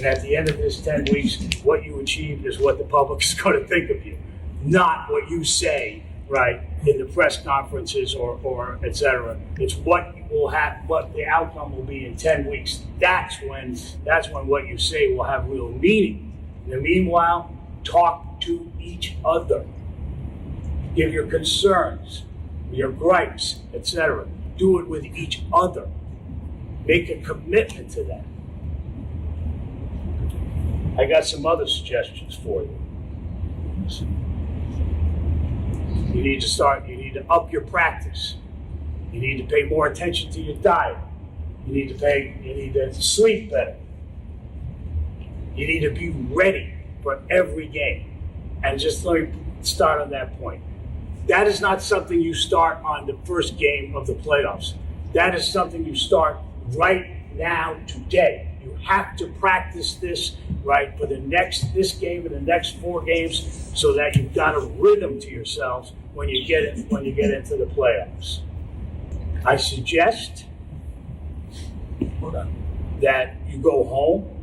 at the end of this 10 weeks, what you achieved is what the public is going to think of you, not what you say, right, in the press conferences or etc. It's what will have, what the outcome will be in 10 weeks. That's when what you say will have real meaning. In the meanwhile, talk to each other. Give your concerns, your gripes, etc. Do it with each other. Make a commitment to that. I got some other suggestions for you. You need to up your practice. You need to pay more attention to your diet. You need to sleep better. You need to be ready for every game. And just let me start on that point. That is not something you start on the first game of the playoffs. That is something you start right now, today. You have to practice this, right, for this game and the next 4 games, so that you've got a rhythm to yourselves when you get into the playoffs. I suggest that you go home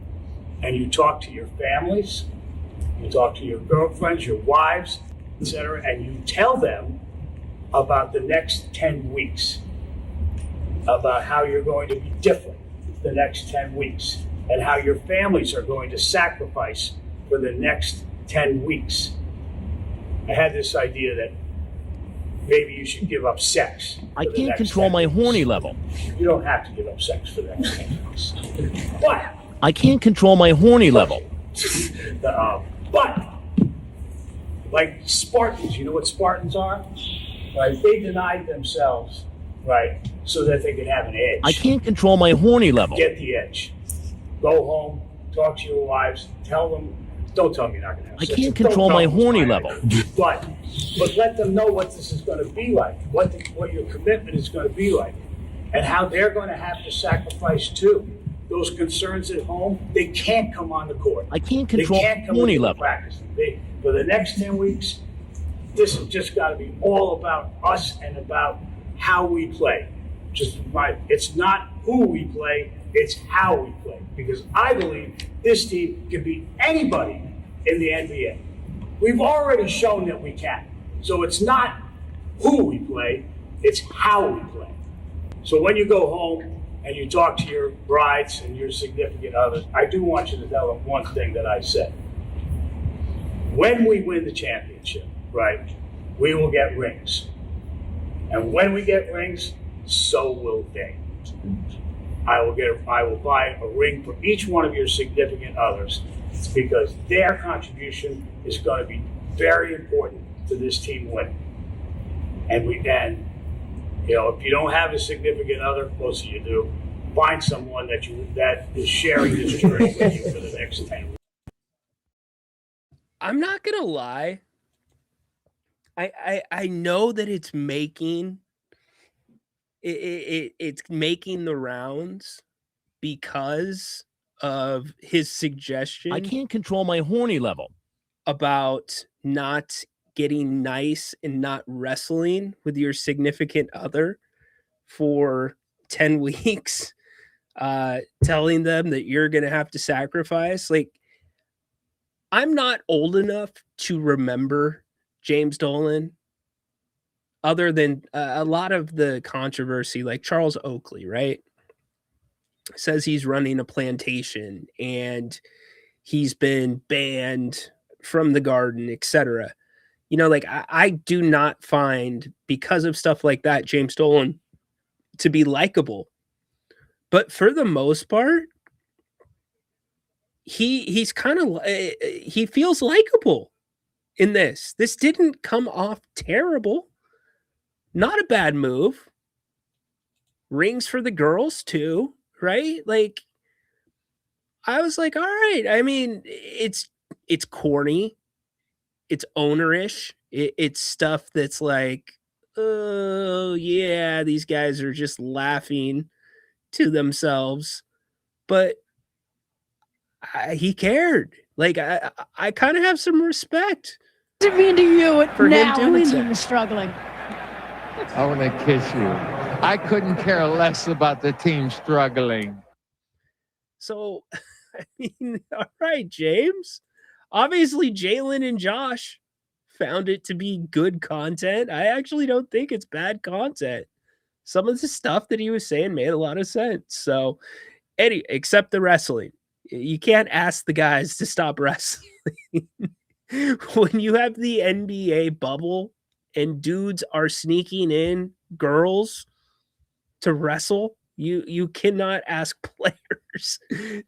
and you talk to your families, you talk to your girlfriends, your wives, etc., and you tell them about the next 10 weeks, about how you're going to be different the next 10 weeks. and how your families are going to sacrifice for the next 10 weeks. I had this idea that maybe you should give up sex. I can't control my horny level. You don't have to give up sex for the next 10 weeks. But I can't control my horny level. but like Spartans, you know what Spartans are? Right? They denied themselves, right, so that they could have an edge. I can't control my horny level. Get the edge. Go home, talk to your wives, tell them. Don't tell them you're not going to have I sex. can't Don't control tell my them it's horny fine. level. But let them know what this is going to be like, what your commitment is going to be like, and how they're going to have to sacrifice too. Those concerns at home, they can't come on the court. I can't control They can't come horny into the level. practice. For the next 10 weeks, this has just got to be all about us and about how we play. It's not who we play, it's how we play. Because I believe this team can beat anybody in the NBA. We've already shown that we can. So it's not who we play, it's how we play. So when you go home and you talk to your brides and your significant others, I do want you to tell them one thing that I said. When we win the championship, right, we will get rings. And when we get rings, so will they. I will buy a ring for each one of your significant others because their contribution is going to be very important to this team winning. And if you don't have a significant other, most of you do, find someone that is sharing this journey with you for the next 10 weeks. I'm not gonna lie. I know that it's making it's making the rounds because of his suggestion. I can't control my horny level. About not getting nice and not wrestling with your significant other for 10 weeks, telling them that you're going to have to sacrifice. Like, I'm not old enough to remember James Dolan other than a lot of the controversy, like Charles Oakley, right? Says he's running a plantation and he's been banned from the garden, etc. You know, like I do not find, because of stuff like that, James Dolan to be likable. But for the most part, he's kind of he feels likable in this. This didn't come off terrible. Not a bad move. Rings for the girls too, right? Like, I was like, all right. I mean, it's corny. It's ownerish. It's stuff that's like, oh yeah, these guys are just laughing to themselves. But he cared. Like, I kind of have some respect. What does it mean to you for now him doing when the that? team is struggling? I want to kiss you. I couldn't care less about the team struggling. So, I mean, all right, James. Obviously, Jalen and Josh found it to be good content. I actually don't think it's bad content. Some of the stuff that he was saying made a lot of sense. So, Eddie, except the wrestling. You can't ask the guys to stop wrestling. When you have the NBA bubble and dudes are sneaking in girls to wrestle, you cannot ask players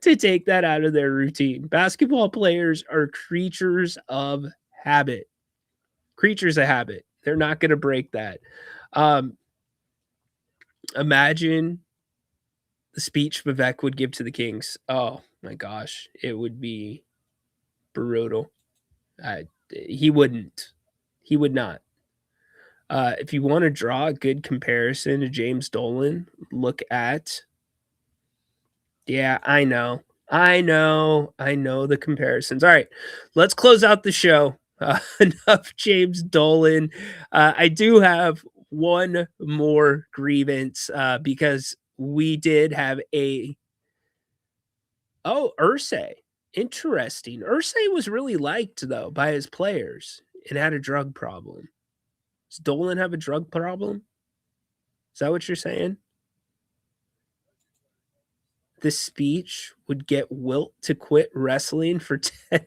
to take that out of their routine. Basketball players are creatures of habit. Creatures of habit. They're not going to break that. Imagine the speech Vivek would give to the Kings. Oh my gosh, it would be brutal. He wouldn't. He would not. If you want to draw a good comparison to James Dolan, look at. Yeah, I know the comparisons. All right, let's close out the show. Enough James Dolan. I do have one more grievance because we did have Irsay. Interesting. Irsay was really liked, though, by his players and had a drug problem. Does Dolan have a drug problem? Is that what you're saying? the speech would get Wilt to quit wrestling for 10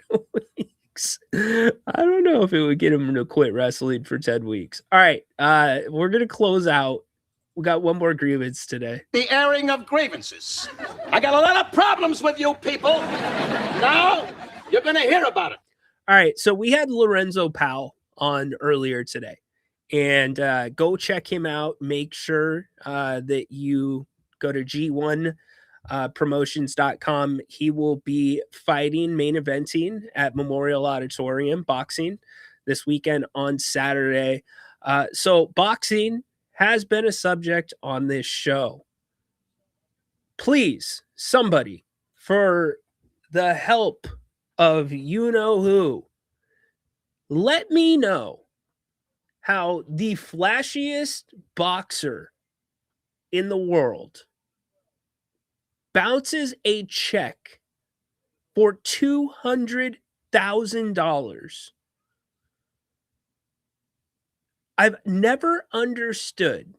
weeks. I don't know if it would get him to quit wrestling for 10 weeks. All right, we're going to close out. We got one more grievance today. The airing of grievances. I got a lot of problems with you people. Now you're going to hear about it. All right, so we had Lorenzo Powell on earlier today. And go check him out. Make sure that you go to G1promotions.com. He will be fighting, main eventing at Memorial Auditorium boxing this weekend on Saturday. So boxing has been a subject on this show. Please, somebody, for the help of you-know-who, let me know how the flashiest boxer in the world bounces a check for $200,000. I've never understood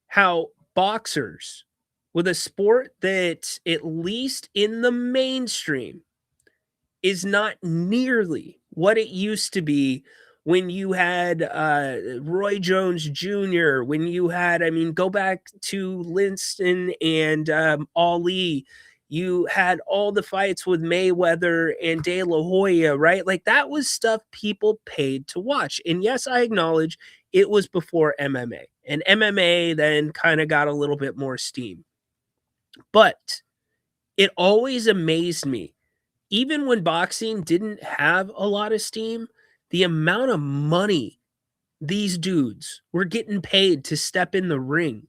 how boxers with a sport that, at least in the mainstream, is not nearly what it used to be when you had Roy Jones Jr., when you had, go back to Linston and Ali. You had all the fights with Mayweather and De La Hoya, right? Like, that was stuff people paid to watch. And yes, I acknowledge it was before MMA. And MMA then kind of got a little bit more steam. But it always amazed me, even when boxing didn't have a lot of steam, the amount of money these dudes were getting paid to step in the ring.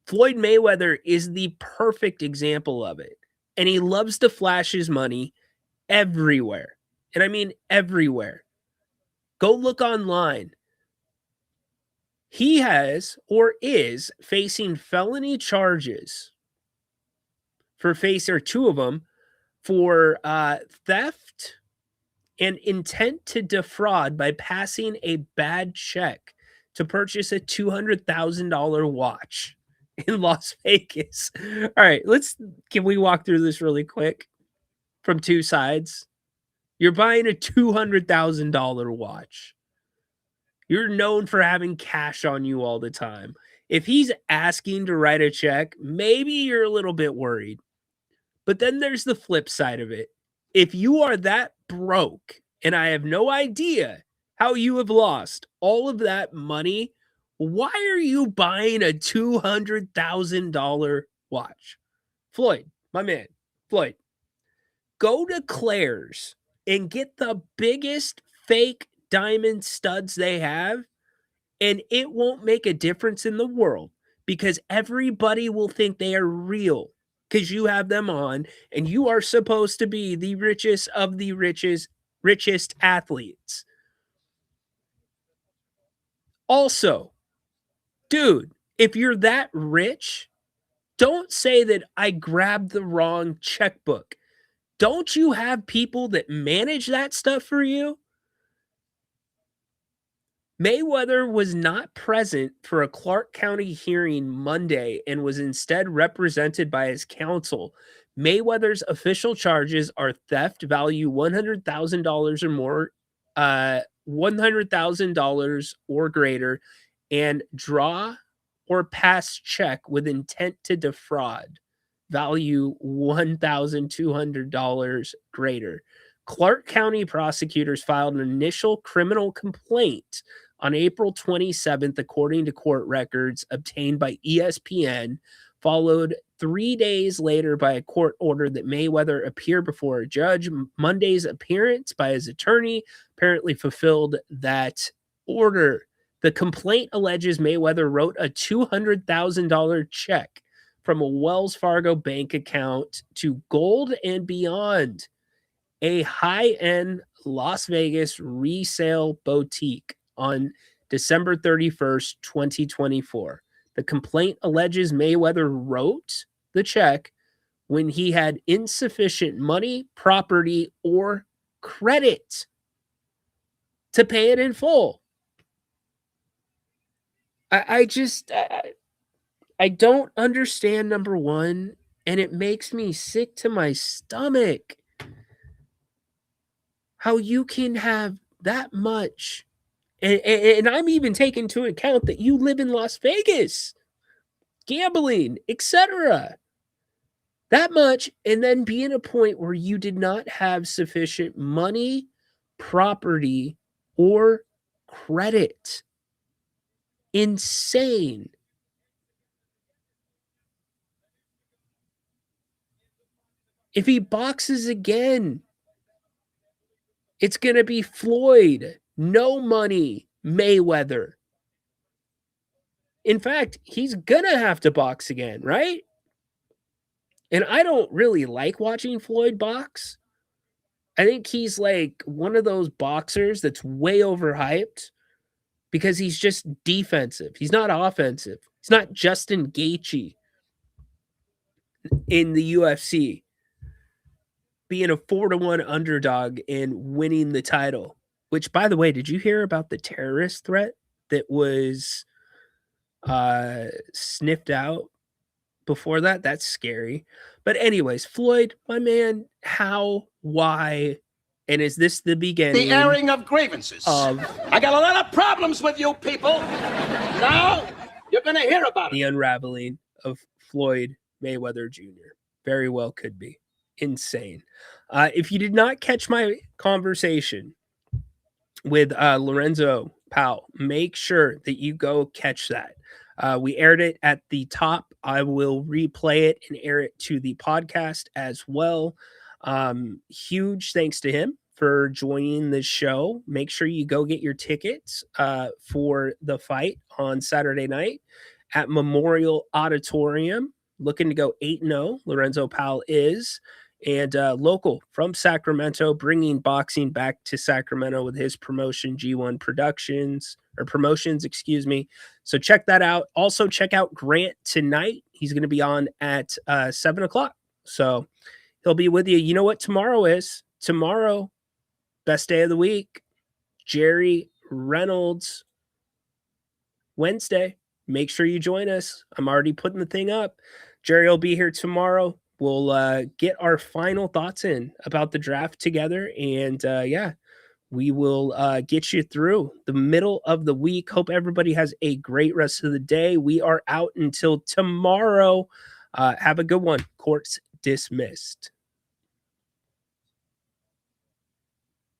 Floyd Mayweather is the perfect example of it. And he loves to flash his money everywhere. And I mean everywhere. Go look online. He has or is facing felony charges for two of them for theft and intent to defraud by passing a bad check to purchase a $200,000 watch in Las Vegas. All right, can we walk through this really quick from two sides? You're buying a $200,000 watch. You're known for having cash on you all the time. If he's asking to write a check, maybe you're a little bit worried. But then there's the flip side of it. If you are that broke, and I have no idea how you have lost all of that money, why are you buying a $200,000 watch? Floyd, my man, Floyd, go to Claire's and get the biggest fake diamond studs they have, and it won't make a difference in the world because everybody will think they are real. Because you have them on, and you are supposed to be the richest of the richest athletes. Also, dude, if you're that rich, don't say that I grabbed the wrong checkbook. Don't you have people that manage that stuff for you? Mayweather was not present for a Clark County hearing Monday and was instead represented by his counsel. Mayweather's official charges are theft, value $100,000 or more, $100,000 or greater, and draw or pass check with intent to defraud, value $1,200 greater. Clark County prosecutors filed an initial criminal complaint on April 27th, according to court records obtained by ESPN, followed 3 days later by a court order that Mayweather appear before a judge. Monday's appearance by his attorney apparently fulfilled that order. The complaint alleges Mayweather wrote a $200,000 check from a Wells Fargo bank account to Gold and Beyond, a high-end Las Vegas resale boutique, on December 31st, 2024. The complaint alleges Mayweather wrote the check when he had insufficient money, property, or credit to pay it in full. I don't understand, number one, And it makes me sick to my stomach how you can have that much. And I'm even taking into account that you live in Las Vegas, gambling, etc. That much, and then be in a point where you did not have sufficient money, property, or credit. Insane. If he boxes again, it's going to be Floyd. No money, Mayweather. In fact, he's going to have to box again, right? And I don't really like watching Floyd box. I think he's like one of those boxers that's way overhyped because he's just defensive. He's not offensive. He's not Justin Gaethje in the UFC, being a 4-1 underdog and winning the title. Which, by the way, did you hear about the terrorist threat that was sniffed out before that? That's scary. But anyways, Floyd, my man, how, why, and is this the beginning? The airing of grievances. I got a lot of problems with you people. Now you're going to hear about it. The unraveling of Floyd Mayweather Jr. Very well could be. Insane. If you did not catch my conversation with Lorenzo Powell, make sure that you go catch that. We aired it at the top. I will replay it and air it to the podcast as well. Huge thanks to him for joining the show. Make sure you go get your tickets for the fight on Saturday night at Memorial Auditorium. Looking to go 8-0. Lorenzo Powell is. And local from Sacramento, bringing boxing back to Sacramento with his promotion, G1 Promotions, excuse me. So check that out. Also check out Grant tonight. He's going to be on at 7 o'clock. So he'll be with you. You know what tomorrow is? Tomorrow, best day of the week, Jerry Reynolds, Wednesday. Make sure you join us. I'm already putting the thing up. Jerry will be here tomorrow. We'll get our final thoughts in about the draft together. And we will get you through the middle of the week. Hope everybody has a great rest of the day. We are out until tomorrow. Have a good one. Court's dismissed.